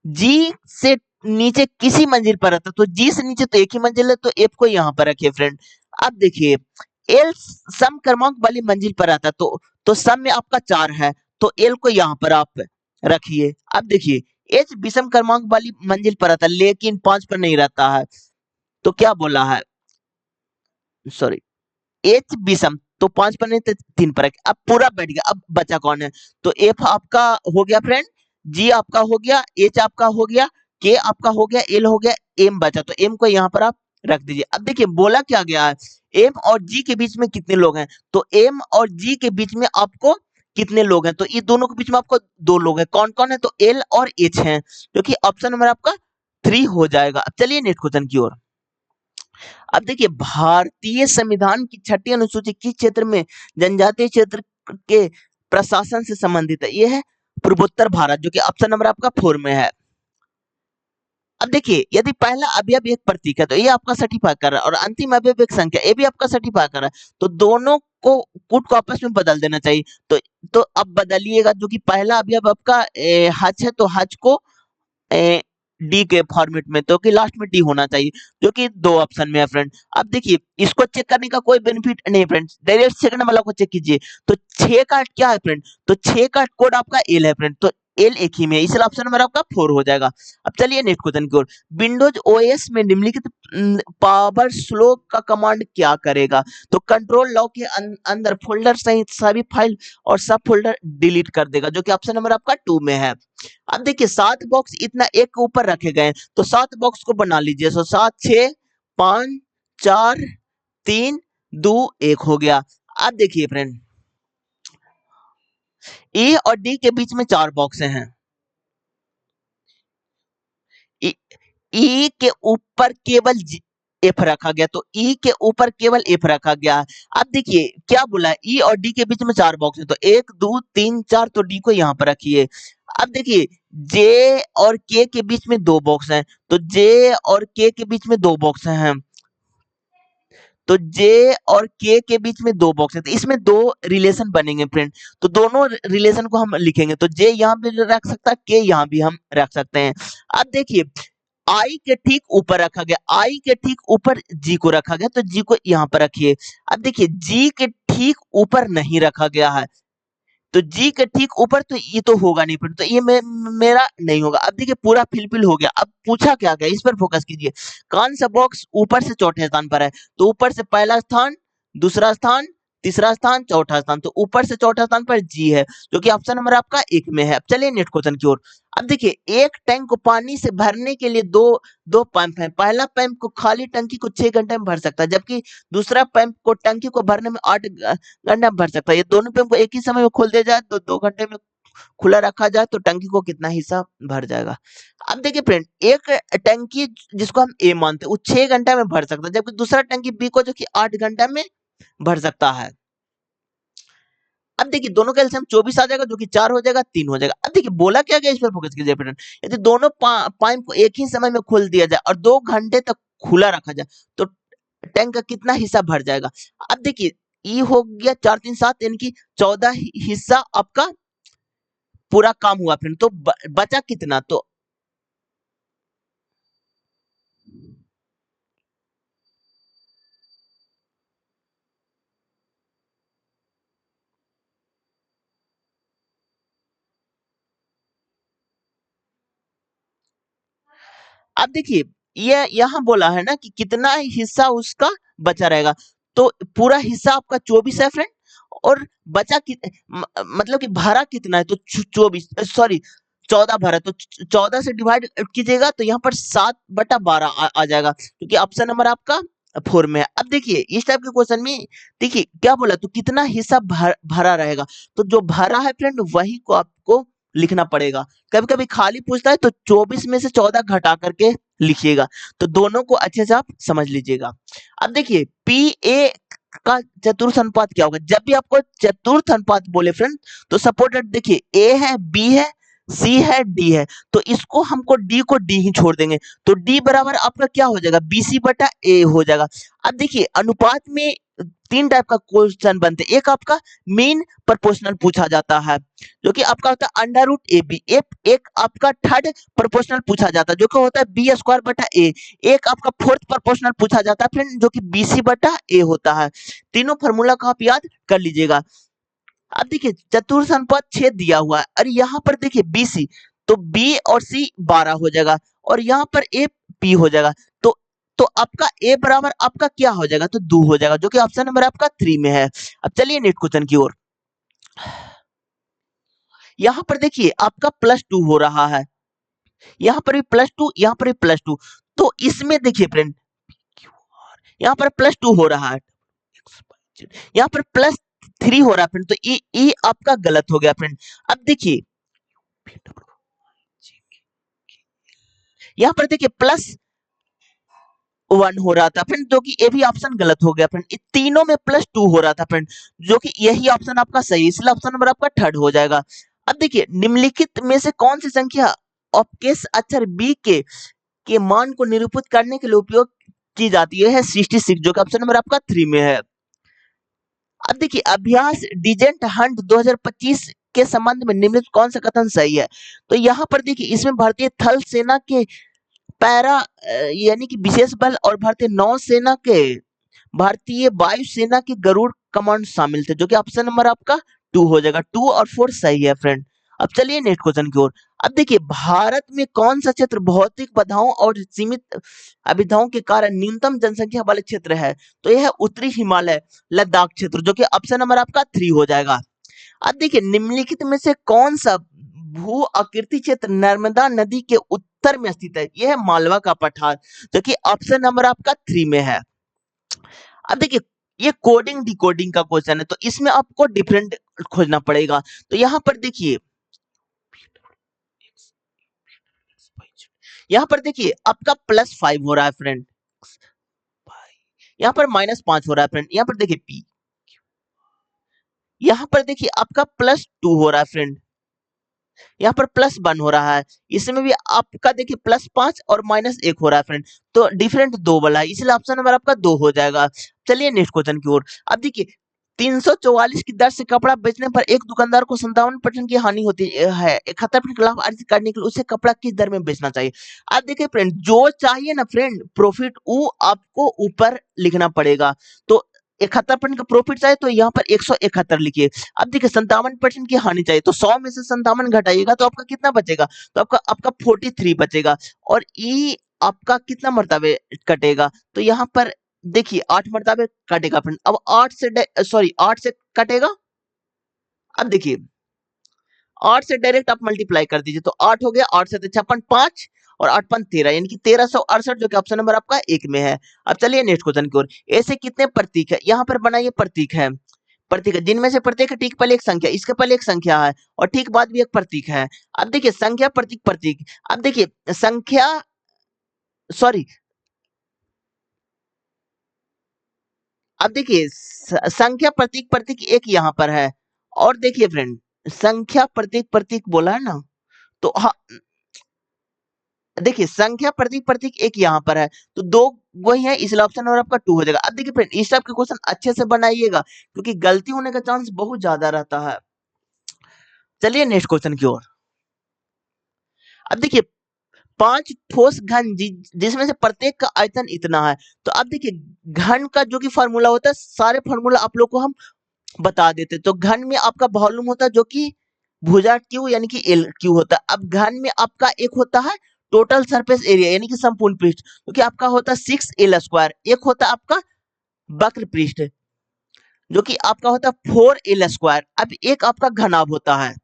जी से नीचे किसी मंजिल पर रहता है, तो जी से नीचे तो एक ही मंजिल है, तो एफ को यहाँ पर रखिए फ्रेंड। अब देखिए एल सम क्रमांक वाली मंजिल पर आता है, तो सम में आपका 4 है, तो एल को यहाँ पर आप रखिए। अब देखिए एच विषम क्रमांक वाली मंजिल पर आता है, लेकिन 5 पर नहीं रहता है, तो क्या बोला है, सॉरी, एच विषम तो 5 पर नहीं तो 3 पर है। अब पूरा बैठ गया, अब बचा कौन है, तो एफ आपका हो गया फ्रेंड, जी आपका हो गया, एच आपका हो गया, के आपका हो गया, एल हो गया, एम बचा, तो एम को यहाँ पर आप रख दीजिए। अब देखिए बोला क्या गया है, एम और जी के बीच में कितने लोग हैं, तो एम और जी के बीच में आपको कितने लोग हैं, तो ये दोनों के बीच में आपको 2 लोग हैं, कौन कौन है, तो एल और एच हैं, जो कि ऑप्शन नंबर आपका 3 हो जाएगा। अब चलिए नेक्स्ट क्वेश्चन की ओर। अब देखिए भारतीय संविधान की 6ठी अनुसूची किस क्षेत्र में जनजातीय क्षेत्र के प्रशासन से संबंधित है, ये है पूर्वोत्तर भारत, जो कि ऑप्शन नंबर आपका 4 में है। अब देखिए यदि पहला अवयव एक प्रतीक है तो ये आपका सर्टिफाई कर रहा है, और अंतिम अवयव एक संख्या, ये भी आपका सर्टिफाई कर रहा है, तो दोनों को कूट को आपस में बदल देना चाहिए। तो अब बदलिएगा, जो कि पहला अवयव आपका हज है, तो हज को डी के फॉर्मेट में, तो कि लास्ट में डी होना चाहिए, जो कि 2 ऑप्शन में है फ्रेंड। अब देखिए इसको चेक करने का कोई बेनिफिट नहीं फ्रेंड, डायरेक्ट सेकंड वाला को चेक कीजिए, तो 6 का क्या है फ्रेंड, तो 6 का कोड आपका एल है फ्रेंड, तो एल एक ही में है, इसलिए ऑप्शन नंबर आपका 4 हो जाएगा। अब चलिए नेक्स्ट क्वेश्चन की ओर। विंडोज ओएस में निम्नलिखित पावर स्लो का कमांड क्या करेगा, तो कंट्रोल लॉ के अंदर फोल्डर सहित सभी फाइल और सब फोल्डर डिलीट कर देगा, जो कि ऑप्शन नंबर आपका 2 में है। अब देखिए 7 बॉक्स इतना एक के ऊपर रखे गए हैं, तो 7 बॉक्स को बना लीजिए, तो 7 6 5 4 3 2 1 हो गया। अब देखिए फ्रेंड ए और डी के बीच में 4 बॉक्स हैं, ई ई के ऊपर केवल एफ रखा गया, तो ई के ऊपर केवल एफ रखा गया। अब देखिए क्या बोला है, ई और डी के बीच में 4 बॉक्स है, तो 1 2 3 4, तो डी को यहाँ पर रखिए। अब देखिए जे और के के बीच में 2 बॉक्स हैं, तो जे और के बीच में 2 बॉक्स हैं, तो जे और के बीच में 2 बॉक्स है, तो इसमें 2 रिलेशन बनेंगे फ्रेंड, तो दोनों रिलेशन को हम लिखेंगे, तो जे यहाँ भी रख सकता है, के यहाँ भी हम रख सकते हैं। अब देखिए आई के ठीक ऊपर रखा गया, आई के ठीक ऊपर जी को रखा गया, तो जी को यहाँ पर रखिए। अब देखिए जी के ठीक ऊपर नहीं रखा गया है, तो जी के ठीक ऊपर, तो ये तो होगा नहीं फ्रेंड, तो ये मेरा नहीं होगा। अब देखिए पूरा फिलफिल हो गया। अब पूछा क्या गया, इस पर फोकस कीजिए, कौन सा बॉक्स ऊपर से चौथे स्थान पर है, तो ऊपर से पहला स्थान, दूसरा स्थान, तीसरा स्थान, चौथा स्थान, तो ऊपर से चौथा स्थान पर जी है, जो कि ऑप्शन नंबर आपका 1 में है। अब चलिए नेक्स्ट क्वेश्चन की ओर। अब देखिए एक टैंक को पानी से भरने के लिए दो पंप है, पहला पंप को खाली टंकी को 6 घंटे में भर सकता है, जबकि दूसरा पंप को टंकी को भरने में 8 घंटा में भर सकता है। ये दोनों पंप को एक ही समय में खोल दिया जाए, तो 2 घंटे में खुला रखा जाए, तो टंकी को कितना हिस्सा भर जाएगा। अब देखिए फ्रेंड एक टंकी जिसको हम ए मानते हैं वो 6 घंटा में भर सकता है, जबकि दूसरा टंकी बी को जो कि 8 घंटा में भर सकता है। अब देखिए दोनों का एलसीएम 24 आ जाएगा, जो कि 4 हो जाएगा, 3 हो जाएगा। अब देखिए बोला क्या गया, इस पर फोकस कीजिए फ्रेंड, यदि दोनों पाइप को एक ही समय में खोल दिया जाए और 2 घंटे तक खुला रखा जाए, तो टैंक का कितना हिस्सा भर जाएगा। अब देखिए ई हो गया 4 3 7, यानी कि 14 हिस्सा आपका पूरा काम हुआ फ्रेंड, तो बचा कितना, तो अब देखिए ये यहाँ बोला है ना कि कितना हिस्सा उसका बचा रहेगा, तो पूरा हिस्सा आपका 24 है फ्रेंड, और बचा मतलब कि भरा कितना है, तो 24, सॉरी 14 भरा, तो 14 से डिवाइड कीजिएगा तो यहाँ पर 7/12 आ जाएगा, क्योंकि ऑप्शन नंबर आपका 4 में है। अब देखिए इस टाइप के क्वेश्चन में देखिए क्या बोला, तो कितना हिस्सा भरा रहेगा, तो जो भरा है फ्रेंड वही को आपको लिखना पड़ेगा। कभी कभी खाली पूछता है तो 24 में से 14 घटा करके लिखिएगा, तो दोनों को अच्छे से आप समझ लीजिएगा। अब देखिए पी ए का चतुर्थ अनुपात क्या होगा, जब भी आपको चतुर्थ अनुपात बोले फ्रेंड, तो सपोर्टेड देखिए ए है, बी है, सी है, डी है, तो इसको हमको डी को डी ही छोड़ देंगे, तो डी बराबर आपका क्या हो जाएगा, बीसी बटा ए हो जाएगा। अब देखिए अनुपात में 3 टाइप का क्वेश्चन बनते हैं, एक आपका मीन प्रोपोर्शनल पूछा जाता है, जो कि आपका होता है अंडर रूट ए बी, एक आपका थर्ड प्रोपोर्शनल पूछा जाता है जो कि होता है बी स्क्वायर बटा ए, एक आपका फोर्थ प्रोपोर्शनल पूछा जाता है फ्रेंड जो कि बीसी बटा ए होता है। तीनों फार्मूला को आप याद कर लीजिएगा। अब देखिए चतुर्थ अनुपात 6 दिया हुआ है, और यहाँ पर देखिए बीसी, तो बी और सी 12 हो जाएगा, और यहाँ पर ए पी हो जाएगा, तो आपका ए बराबर आपका क्या हो जाएगा, तो 2 हो जाएगा, जो कि ऑप्शन नंबर आपका 3 में है। अब चलिए नेक्स्ट क्वेश्चन की ओर। यहाँ पर देखिए आपका +2 हो रहा है, यहाँ पर भी +2, यहाँ पर भी +2, तो इसमें देखिए फ्रेंड यहाँ पर +2 हो रहा है, यहाँ पर +3 हो रहा है फ्रेंड, तो ई आपका गलत हो गया फ्रेंड। अब देखिए यहाँ पर देखिए +1 हो रहा था फ्रेंड, जो कि ये भी ऑप्शन गलत हो गया फ्रेंड, इन तीनों में +2 हो रहा था फ्रेंड, जो कि यही ऑप्शन आपका सही, इसलिए ऑप्शन नंबर आपका थर्ड हो जाएगा। अब देखिए निम्नलिखित में से कौन सी संख्या अपकेश अक्षर बी के मान को निरूपित करने के लिए उपयोग की जाती है 66, जो कि ऑप्शन नंबर आपका 3 में है। अब देखिए अभ्यास डिजेंट हंट 2025 के संबंध में निम्नलिखित कौन सा कथन सही है, तो यहाँ पर देखिए इसमें भारतीय थल सेना के पैरा यानी कि विशेष बल और भारतीय वायुसेना के गरुड़ कमांड शामिल थे, जो कि ऑप्शन नंबर आपका 2 हो जाएगा, 2 और 4 सही है फ्रेंड। अब चलिए नेक्स्ट क्वेश्चन की ओर। अब देखिए भारत में कौन सा क्षेत्र भौतिक बाधाओं और सीमित अभिधाओं के कारण न्यूनतम जनसंख्या वाले क्षेत्र है, तो यह है उत्तरी हिमालय लद्दाख क्षेत्र, जो कि ऑप्शन नंबर आपका 3 हो जाएगा। अब देखिए निम्नलिखित में से कौन सा भू आकृति क्षेत्र नर्मदा नदी के उत्तर में स्थित है, यह है मालवा का पठार, जो कि ऑप्शन नंबर आपका 3 में है। अब देखिए ये कोडिंग डिकोडिंग का क्वेश्चन है, तो इसमें आपको डिफरेंट खोजना पड़ेगा, तो यहाँ पर देखिए यहाँ पर देखिए आपका +5 हो रहा है फ्रेंड, यहाँ पर -5 हो रहा है फ्रेंड, यहाँ पर देखिए पी, यहाँ पर देखिए आपका +2 हो रहा है फ्रेंड, यहाँ पर +1 हो रहा है, इसमें भी आपका देखिए +5 और -1 हो रहा है फ्रेंड, तो डिफरेंट 2 वाला है, इसलिए ऑप्शन नंबर आपका 2 हो जाएगा। चलिए नेक्स्ट क्वेश्चन की ओर। अब देखिए 344 की दर से कपड़ा बेचने पर एक दुकानदार को 57% की हानि होती है, 71% लाभ अर्जित करने के लिए उसे कपड़ा किस दर में बेचना चाहिए। अब देखिए फ्रेंड जो चाहिए ना फ्रेंड प्रॉफिट, वो आपको ऊपर लिखना पड़ेगा, तो 71% का प्रॉफिट चाहिए तो यहाँ पर 171 लिखिए। अब देखिए 57% की हानि चाहिए, तो 100 में से 57 घटाइएगा तो आपका कितना बचेगा, तो आपका 43 बचेगा, और ई आपका कितना मर्तबे कटेगा, तो यहाँ पर देखिए 8 मर्तबे कटेगा फ्रेंड। अब 8 से कटेगा, अब देखिए 8 से डायरेक्ट आप मल्टीप्लाई कर दीजिए, तो 8 हो गया, 8 से 56 5 और 8 5 13, यानी कि 1368, जो कि ऑप्शन नंबर आपका 1 में है। अब चलिए नेक्स्ट क्वेश्चन की ओर। ऐसे कितने प्रतीक है, यहाँ पर बनाइए प्रतीक है, जिनमें से प्रत्येक है ठीक पहले एक संख्या, इसके पहले एक संख्या है और ठीक बाद भी एक प्रतीक है। अब देखिए संख्या प्रतीक प्रतीक, अब देखिए संख्या सॉरी अब देखिए संख्या प्रतीक प्रतीक एक यहाँ पर है, और देखिए फ्रेंड संख्या प्रतीक प्रतीक बोला है ना, तो हाँ देखिए संख्या प्रतीक प्रतीक एक यहाँ पर है, तो दो वही है, इसलिए ऑप्शन नंबर आपका 2 हो जाएगा। अब देखिए फ्रेंड इस टाइप के क्वेश्चन अच्छे से बनाइएगा, क्योंकि गलती होने का चांस बहुत ज्यादा रहता है। चलिए नेक्स्ट क्वेश्चन की ओर। अब देखिए 5 ठोस घन जिसमें से प्रत्येक का आयतन इतना है, तो अब देखिए घन का जो कि फार्मूला होता है, सारे फार्मूला आप लोग को हम बता देते, तो घन में आपका वॉल्यूम होता है जो कि भुजा क्यू यानी कि एल क्यू होता है। अब घन में आपका एक होता है टोटल सरफेस एरिया यानी कि संपूर्ण पृष्ठ, क्योंकि आपका होता है 6l², एक होता है आपका वक्र पृष्ठ जो कि आपका होता है 4l²। अब एक आपका घनाभ होता है।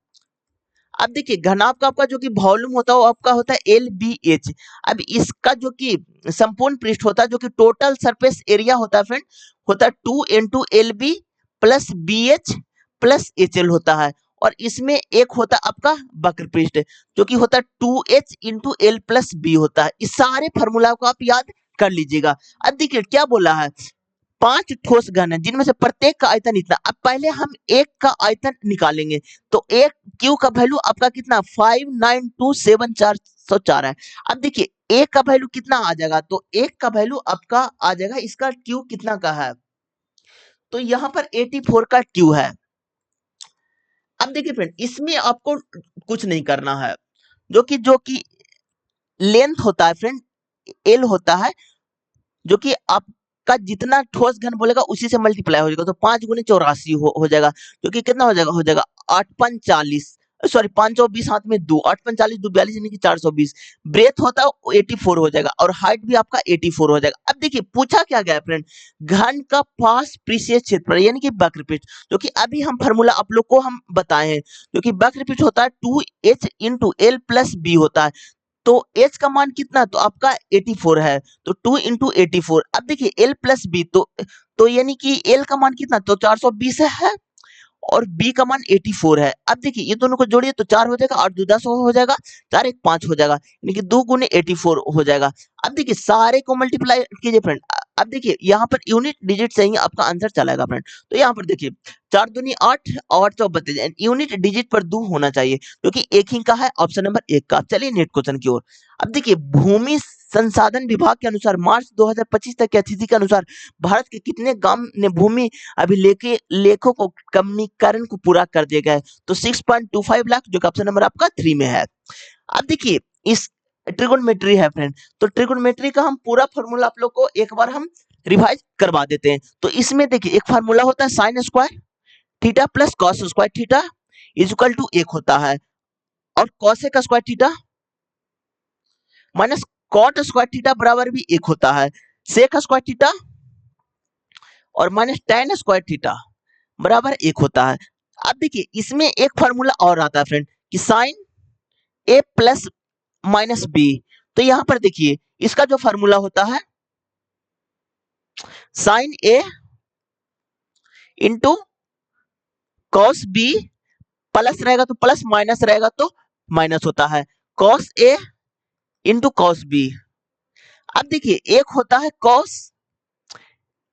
अब देखिए घनाभ का आपका जो कि वॉल्यूम होता है वो आपका होता है LBH। अब इसका जो कि संपूर्ण पृष्ठ होता है जो कि टोटल सरफेस एरिया होता है फ्रेंड, होता है 2 × LB plus BH plus HL होता है। और इसमें एक होता है आपका वक्र पृष्ठ जो कि होता है 2H × L प्लस B होता है। इस सारे फॉर्मूला को आप याद कर लीजिएगा। अब देखिए क्या बोला है, 5 ठोस घन है जिनमें से प्रत्येक का आयतन इतना। अब पहले हम एक का आयतन निकालेंगे, तो एक क्यू का वैल्यू आपका कितना 5927404 है। अब देखिए एक का वैल्यू कितना आ जाएगा, तो एक का वैल्यू आपका आ जाएगा, इसका क्यू कितना का है, तो यहाँ पर 84 का क्यू है। अब देखिए फ्रेंड इसमें आपको कुछ नहीं करना है, जो कि लेंथ होता है फ्रेंड एल होता है, जो कि आपका जितना ठोस घन बोलेगा उसी से मल्टीप्लाई हो जाएगा, तो 5 × 84 हो जाएगा, जो कि कितना हो जाएगा 8 × 5 = 40, सॉरी 520 हाथ में 2, 8 × 5 = 40, 2 × 42 यानी कि 420। ब्रेथ होता है 84 हो जाएगा और हाइट भी आपका 84 हो जाएगा। अब देखिए पूछा क्या गया फ्रेंड, घन का पास पृष्ठीय क्षेत्रफल यानी कि वक्र पृष्ठ, जो कि अभी हम फार्मूला आप लोग को हम बताए हैं, जो कि वक्र पृष्ठ होता है 2H × L प्लस B होता है। तो h का मान कितना, तो आपका 84 है, तो 2 × 84। अब देखिए l प्लस बी, तो यानी कि l का मान कितना, तो 420 है और b का मान 84 है। अब देखिए ये दोनों को जोड़िए तो 4 हो जाएगा, 8 2 10 हो जाएगा, 4 1 5 हो जाएगा, यानी कि 2 × 84 हो जाएगा। अब देखिए सारे को मल्टीप्लाई कीजिए फ्रेंड। अब देखिए यहाँ पर यूनिट डिजिट से ही आपका आंसर चलाएगा फ्रेंड। तो यहाँ पर देखिए 4 दूनी 8 और 4 32, यूनिट डिजिट पर 2 होना चाहिए, क्योंकि एक ही का है ऑप्शन नंबर 1 का। चलिए नेक्स्ट क्वेश्चन की ओर। अब देखिए भूमि संसाधन विभाग के अनुसार मार्च 2025 तक की स्थिति के अनुसार भारत के कितने गांव ने भूमि लेखों को कम्युनिकरण को पूरा कर दिया गया है, तो 6.25 लाख, जो कि ऑप्शन नंबर आपका 3 में है। अब देखिए इस ट्रिगोनोमेट्री है फ्रेंड, तो ट्रिगोनोमेट्री का हम पूरा फार्मूला आप लोग को एक बार हम रिवाइज करवा देते हैं। तो इसमें देखिए एक फार्मूला होता है sine square theta plus cos square theta is equal to 1 होता है, और cosec square theta minus cot square theta बराबर भी 1 होता है, सेक स्क्वायर थीटा और माइनस tan स्क्वायर थीटा बराबर 1 होता है। अब देखिए इसमें एक फार्मूला और आता है फ्रेंड कि साइन ए प्लस माइनस बी। तो यहां पर देखिए इसका जो फार्मूला होता है साइन ए इंटू कॉस बी, प्लस रहेगा तो प्लस, माइनस रहेगा तो माइनस होता है, cos A into cos B. अब देखिए एक होता है cos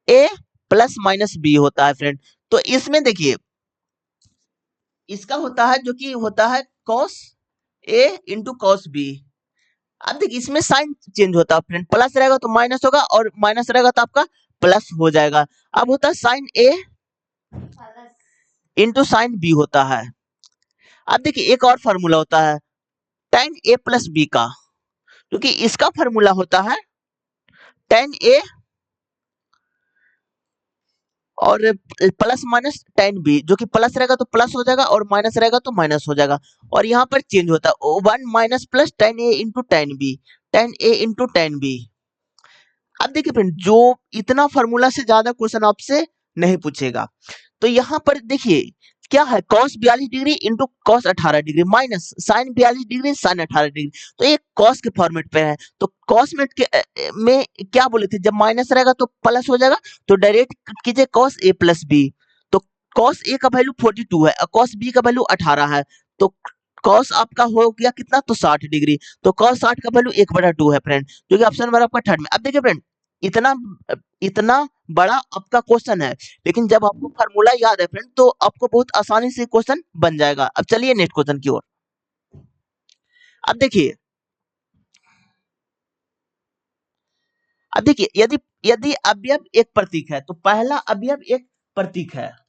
A plus minus B होता है फ्रेंड। तो इसमें देखिए इसका होता है जो कि होता है cos A into cos B. अब देखिए इसमें साइन चेंज होता है फ्रेंड, प्लस रहेगा तो माइनस होगा और माइनस रहेगा तो आपका प्लस हो जाएगा। अब होता है साइन ए इंटू साइन बी होता है। अब देखिए एक और फार्मूला होता है tan ए प्लस बी का, क्योंकि इसका फार्मूला होता है tan ए और प्लस माइनस tan बी, जो कि प्लस रहेगा तो प्लस हो जाएगा और माइनस रहेगा तो माइनस हो जाएगा, और यहाँ पर चेंज होता है 1 माइनस प्लस tan ए इंटू tan बी, tan ए इंटू tan बी। अब देखिए फ्रेंड जो इतना फार्मूला से ज्यादा क्वेश्चन आपसे नहीं पूछेगा। तो यहाँ पर देखिए क्या है, cos 42 degree into cos 18 degree minus sin 42 degree sin 18 degree. तो ये cos के फॉर्मेट पे है, तो cos में क्या बोले थे, जब माइनस रहेगा तो प्लस हो जाएगा, तो डायरेक्ट कीजिए cos a प्लस बी। तो cos a का वैल्यू 42 है और cos b का वैल्यू 18 है, तो cos आपका हो गया कितना, तो 60 डिग्री। तो cos 60 का वैल्यू 1/2 है फ्रेंड, जो कि ऑप्शन नंबर आपका थर्ड में। अब देखिए फ्रेंड इतना इतना बड़ा आपका क्वेश्चन है, लेकिन जब आपको फार्मूला याद है फ्रेंड तो आपको बहुत आसानी से क्वेश्चन बन जाएगा। अब चलिए नेक्स्ट क्वेश्चन की ओर। अब देखिए यदि यदि अवयव एक प्रतीक है, तो पहला अवयव एक प्रतीक है।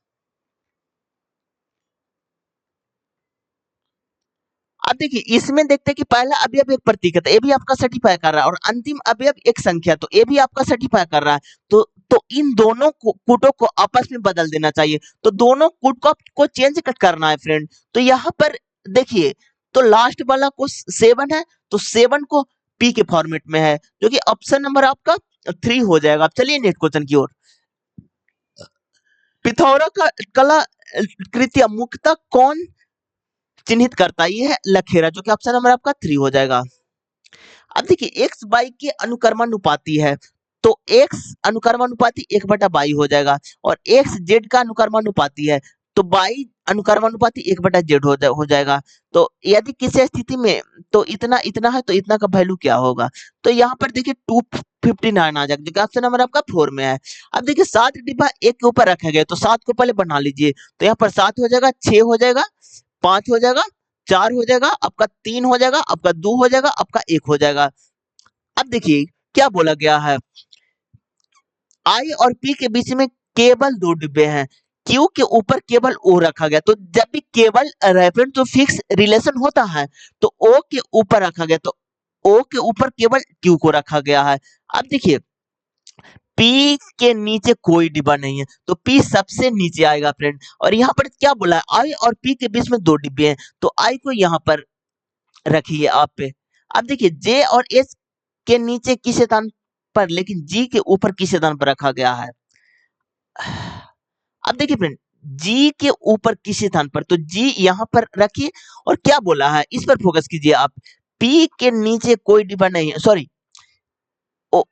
अब देखिए इसमें देखते हैं कि पहला अवयव एक प्रतीक है, तो ये भी आपका सर्टिफाई कर रहा है, और अंतिम अवयव एक संख्या, तो ये भी आपका सर्टिफाई कर रहा है। तो इन दोनों कूटों को आपस में बदल देना चाहिए, तो दोनों कूट को चेंज करना है फ्रेंड। तो यहाँ पर देखिए तो लास्ट वाला को 7 है, तो 7 को पी के फॉर्मेट में है, जो कि ऑप्शन नंबर आपका 3 हो जाएगा। अब चलिए नेक्स्ट क्वेश्चन की ओर। पिथागोरस का कला कृत्य मुख्यतः कौन चिन्हित करता है? ये है लखेरा, जो कि ऑप्शन नंबर आपका 3 हो जाएगा। अब देखिए एक्स बाई के अनुक्रमानुपाती है, तो एक्स अनुक्रमानुपाती 1/22 हो जाएगा, और एक्स जेड का अनुक्रमानुपाती है, तो बाई अनुक्रमानुपाती 1/z हो जाएगा। तो यदि किसी स्थिति में तो इतना इतना है, तो इतना का वैल्यू क्या होगा? तो यहाँ पर देखिए 259 आ जाएगा, जो कि ऑप्शन नंबर आपका 4 में है। अब देखिए 7 डिब्बा एक के ऊपर रखा गया, तो 7 को पहले बना लीजिए, तो यहाँ पर 7 हो जाएगा, 6 हो जाएगा, 5 हो जाएगा, 4 हो जाएगा, आपका 3 हो जाएगा, आपका 2 हो जाएगा, आपका 1 हो जाएगा। अब देखिए क्या बोला गया है, आई और पी के बीच में केवल 2 डिब्बे हैं, क्यू के ऊपर केवल ओ रखा गया। तो जब भी केवल रेफरेंस टू फिक्स रिलेशन होता है, तो ओ के ऊपर रखा गया, तो ओ के ऊपर केवल क्यू को रखा गया है। अब देखिए पी के नीचे कोई डिब्बा नहीं है, तो पी सबसे नीचे आएगा फ्रेंड। और यहाँ पर क्या बोला है, आई और पी के बीच में 2 डिब्बे हैं, तो आई को यहाँ पर रखिए आप पे। अब देखिए जे और एच के नीचे किस स्थान पर, लेकिन जी के ऊपर किस स्थान पर रखा गया है? अब देखिए फ्रेंड, जी के ऊपर किस स्थान पर, तो जी यहाँ पर रखिए, और क्या बोला है इस पर फोकस कीजिए आप। पी के नीचे कोई डिब्बा नहीं है, सॉरी, ओ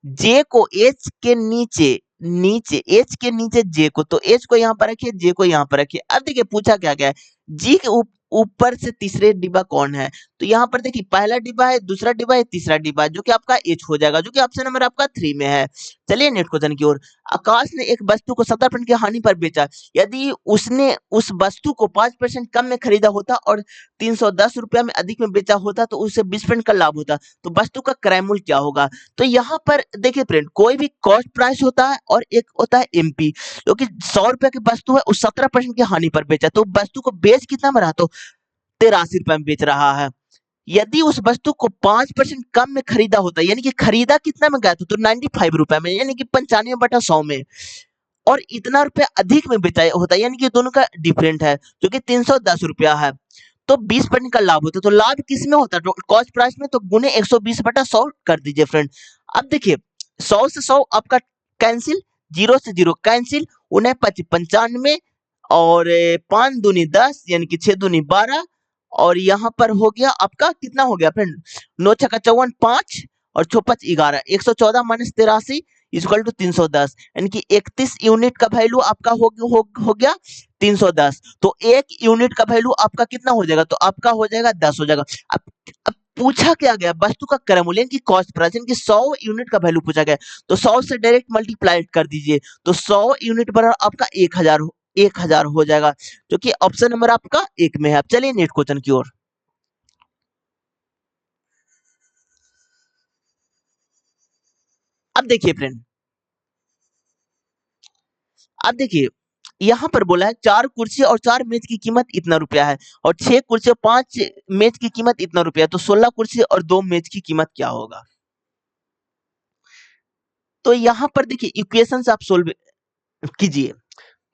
जे को एच के नीचे, नीचे एच के नीचे जे को, तो एच को यहाँ पर रखिए, जे को यहाँ पर रखिए। अब देखिए पूछा क्या गया है, जी के ऊपर से तीसरे डिब्बा कौन है? तो यहाँ पर देखिए पहला डिब्बा है, दूसरा डिब्बा है, तीसरा डिब्बा है, जो कि आपका एच हो जाएगा, जो कि ऑप्शन नंबर आपका 3 में है। चलिए नेक्स्ट क्वेश्चन की ओर। आकाश ने एक वस्तु को 70% की हानि पर बेचा, यदि उसने उस वस्तु को 5% कम में खरीदा होता और 310 रुपया में अधिक में बेचा होता, तो उसे 20% का लाभ होता, तो वस्तु का क्रय मूल्य क्या होगा? तो यहाँ पर देखिए फ्रेंड, कोई भी कॉस्ट प्राइस होता है और एक होता है एमपी, जो कि 100 रुपए की वस्तु है, उस 17% की हानि पर बेचा, तो वस्तु को बेच कितना में रहा? तो 83 रुपए में बेच रहा है। यदि उस वस्तु को 5% कम में खरीदा होता, यानी कि खरीदा कितना में गया था? तो 95 रुपए में, यानी कि 95/100 में, और इतना रुपया अधिक में बेचा होता है, यानी कि दोनों का डिफरेंट है, जो कि 310 रुपया है, तो 20% का लाभ होता है। तो लाभ किस में होता है? कॉस्ट प्राइस में, तो गुने 120/100 कर दीजिए फ्रेंड। अब देखिए 100 से 100 आपका कैंसिल, 0 से 0 कैंसिल, उन्हें 95 और 5 दूनी 10, यानी कि 6 दूनी 12, और यहाँ पर हो गया आपका कितना हो गया फ्रेंड? 9 छक्का 54, 5 और 6 5 11, 114 माइनस 83 इक्वल टू 310, यानी कि 31 यूनिट का वैल्यू आपका हो गया 310। तो एक यूनिट का वैल्यू आपका कितना हो जाएगा? तो आपका हो जाएगा 10 हो जाएगा। अब पूछा क्या गया, वस्तु का क्रय मूल्य की कॉस्ट प्राइस, यानी कि 100 यूनिट का वैल्यू पूछा गया, तो 100 से डायरेक्ट मल्टीप्लाई कर दीजिए, तो 100 यूनिट बराबर आपका 1000 हो जाएगा, जो कि ऑप्शन नंबर आपका 1 में है। अब चलिए नेक्स्ट क्वेश्चन की ओर। अब देखिए फ्रेंड, अब देखिए यहाँ पर बोला है 4 कुर्सी और 4 मेज की कीमत इतना रुपया है, और 6 कुर्सी और 5 मेज की कीमत इतना रुपया है, तो 16 कुर्सी और 2 मेज की कीमत क्या होगा? तो यहाँ पर देखिए इक्वेशन से आप सोल्व कीजिए।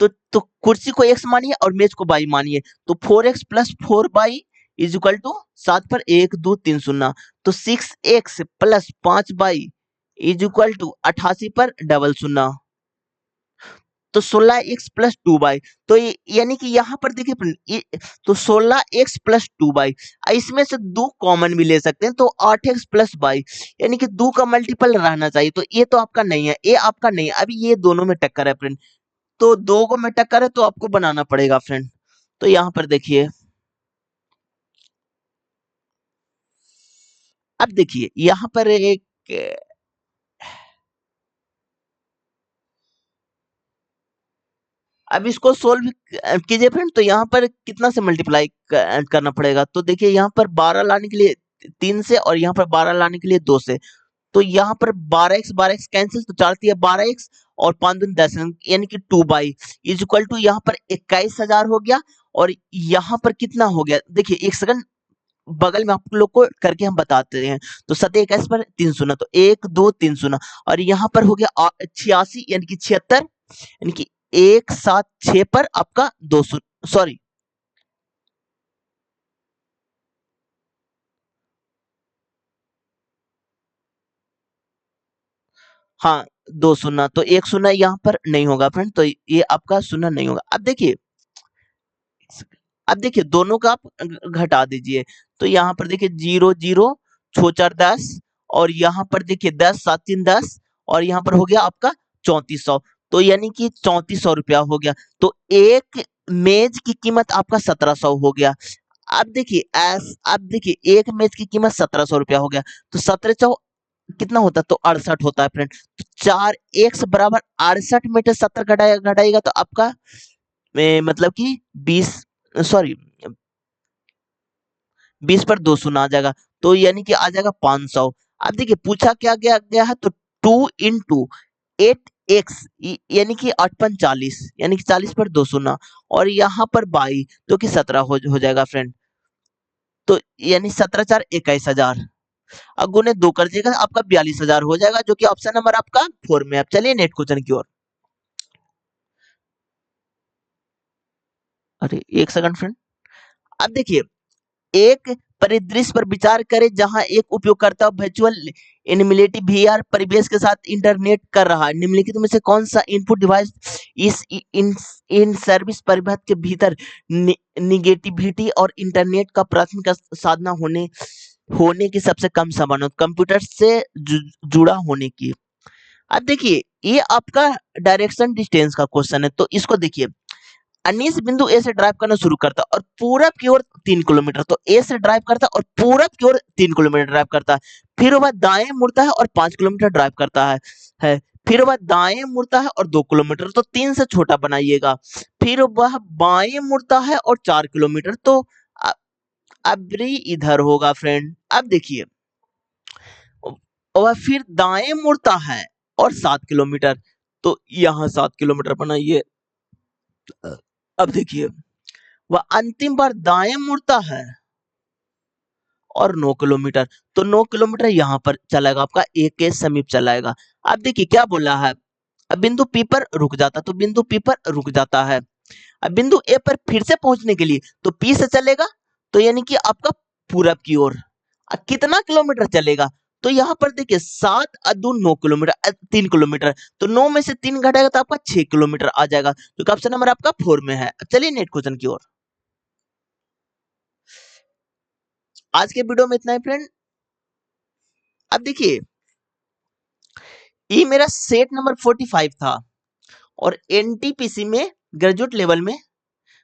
तो कुर्सी को x मानिए और मेज को y मानिए, तो 4x plus 4y is equal to 7 पर 1 2 3 शून्य, तो 6x plus 5y is equal to 88 पर डबल शून्य, तो 16x प्लस 2y। तो यानी कि यहाँ पर देखिए तो 16x प्लस 2y, इसमें से 2 कॉमन भी ले सकते हैं, तो 8x प्लस y, यानी कि 2 का मल्टीपल रहना चाहिए, तो ये तो आपका नहीं है, ये आपका नहीं है, अभी ये दोनों में टक्कर है फ्रेंड, तो 2 को में टक्कर है, तो आपको बनाना पड़ेगा फ्रेंड। तो यहाँ पर देखिए, अब देखिए यहाँ पर एक, अब इसको सोल्व कीजिए फ्रेंड, तो यहाँ पर कितना से मल्टीप्लाई करना पड़ेगा? तो देखिए यहाँ पर 12 लाने के लिए 3 से, और यहाँ पर 12 लाने के लिए 2 से, तो यहाँ पर 12x कैंसिल, तो 4 है 12x और 5 दूनी 10, यानी कि 2y इज इक्वल टू यहाँ पर 21,000 हो गया, और यहाँ पर कितना हो गया? देखिए एक सेकंड, बगल में आप लोग को करके हम बताते हैं। तो 7 21 पर 3 शून्य, तो 1 2 3 शून्य, और यहाँ पर हो गया 86, यानी कि 76, यानी कि 176 पर आपका 2 शून्य, सॉरी हाँ, 2 शून्य, तो 1 शून्य यहाँ पर नहीं होगा फ्रेंड, तो ये आपका शून्य नहीं होगा। अब देखिए दोनों का आप घटा दीजिए, तो यहाँ पर देखिए 0 0 छो 4 10, और यहाँ पर देखिए 10 7 3 10, और यहाँ पर हो गया आपका 3400, तो यानी कि 3400 रुपया हो गया। तो एक मेज की कीमत आपका 1700 हो गया। अब देखिए एक मेज की कीमत 1700 रुपया हो गया, तो 17 कितना होता है, तो 68 होता है फ्रेंड। तो 4x बराबर 68 में से 70 घटाएगा तो आपका मतलब कि 20, सॉरी 20 पर 2 शून्य आ जाएगा, तो यानी कि आ जाएगा 500। अब देखिए पूछा क्या गया गया है, तो 2 इंटू 8x यानी कि 8×5 = 40, यानी कि 40 पर 2 शून्य, और यहाँ पर 22 तो कि 17 हो जाएगा फ्रेंड। तो यानी 17 4 21,000, अब गुने 2 कर दीजिएगा आपका 42,000 हो जाएगा, जो कि ऑप्शन नंबर आपका 4 में। अब चलिए नेक्स्ट क्वेश्चन की ओर। अरे एक सेकंड फ्रेंड। अब देखिए एक परिदृश्य पर विचार करें जहां एक उपयोगकर्ता वर्चुअल एनिमिलिटी वीआर परिवेश के साथ इंटरनेट कर रहा है। निम्नलिखित में से कौन सा इनपुट डिवाइस इस इन सर्विस परिपथ के भीतर निगेटिविटी और इंटरनेट का प्राथमिक साधना होने की सबसे कम संभावना, कंप्यूटर से जुड़ा होने की। अब देखिए ये आपका डायरेक्शन डिस्टेंस का क्वेश्चन है, तो इसको देखिए। अनीस बिंदु ए से ड्राइव करना शुरू करता है और पूरब की ओर 3 किलोमीटर, तो ए से ड्राइव करता है और पूरब की ओर 3 किलोमीटर ड्राइव करता है। फिर वह दाएं मुड़ता है और 5 किलोमीटर ड्राइव करता है। फिर वह दाएं मुड़ता है और 2 किलोमीटर, तो 3 से छोटा बनाइएगा। फिर वह बाएं मुड़ता है और 4 किलोमीटर, तो अबरी इधर होगा फ्रेंड। अब देखिए वह फिर दाएं मुड़ता है और 7 किलोमीटर, तो यहाँ 7 किलोमीटर बनाइए। अब देखिए वह अंतिम बार दाएं मुड़ता है और 9 किलोमीटर, तो 9 किलोमीटर यहाँ पर चलाएगा, आपका ए के समीप चलाएगा। अब देखिए क्या बोल रहा है, अब बिंदु पी पर रुक जाता, तो बिंदु पी पर रुक जाता है। अब बिंदु ए पर फिर से पहुंचने के लिए तो पी से चलेगा, तो यानी कि आपका पूरब की ओर। कितना किलोमीटर चलेगा, तो यहाँ पर देखिए 7 अदू 9 किलोमीटर, 3 किलोमीटर, तो 9 में से 3 घटाएगा तो आपका 6 किलोमीटर आ जाएगा, जो ऑप्शन नंबर आपका 4 में है। चलिए नेक्स्ट क्वेश्चन की ओर। आज के वीडियो में इतना ही फ्रेंड। अब देखिए ये मेरा सेट नंबर 45 था, और एनटीपीसी में ग्रेजुएट लेवल में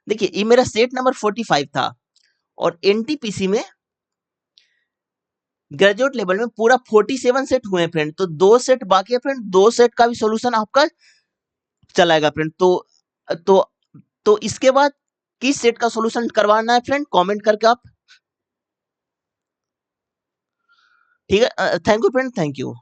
देखिए ये मेरा सेट नंबर 45 था, और एनटीपीसी में ग्रेजुएट लेवल में पूरा 47 सेट हुए हैं फ्रेंड। तो 2 सेट बाकी है फ्रेंड, 2 सेट का भी सॉल्यूशन आपका चलाएगा फ्रेंड। तो तो इसके बाद किस सेट का सॉल्यूशन करवाना है फ्रेंड, कमेंट करके आप, ठीक है। Thank you friend, thank you.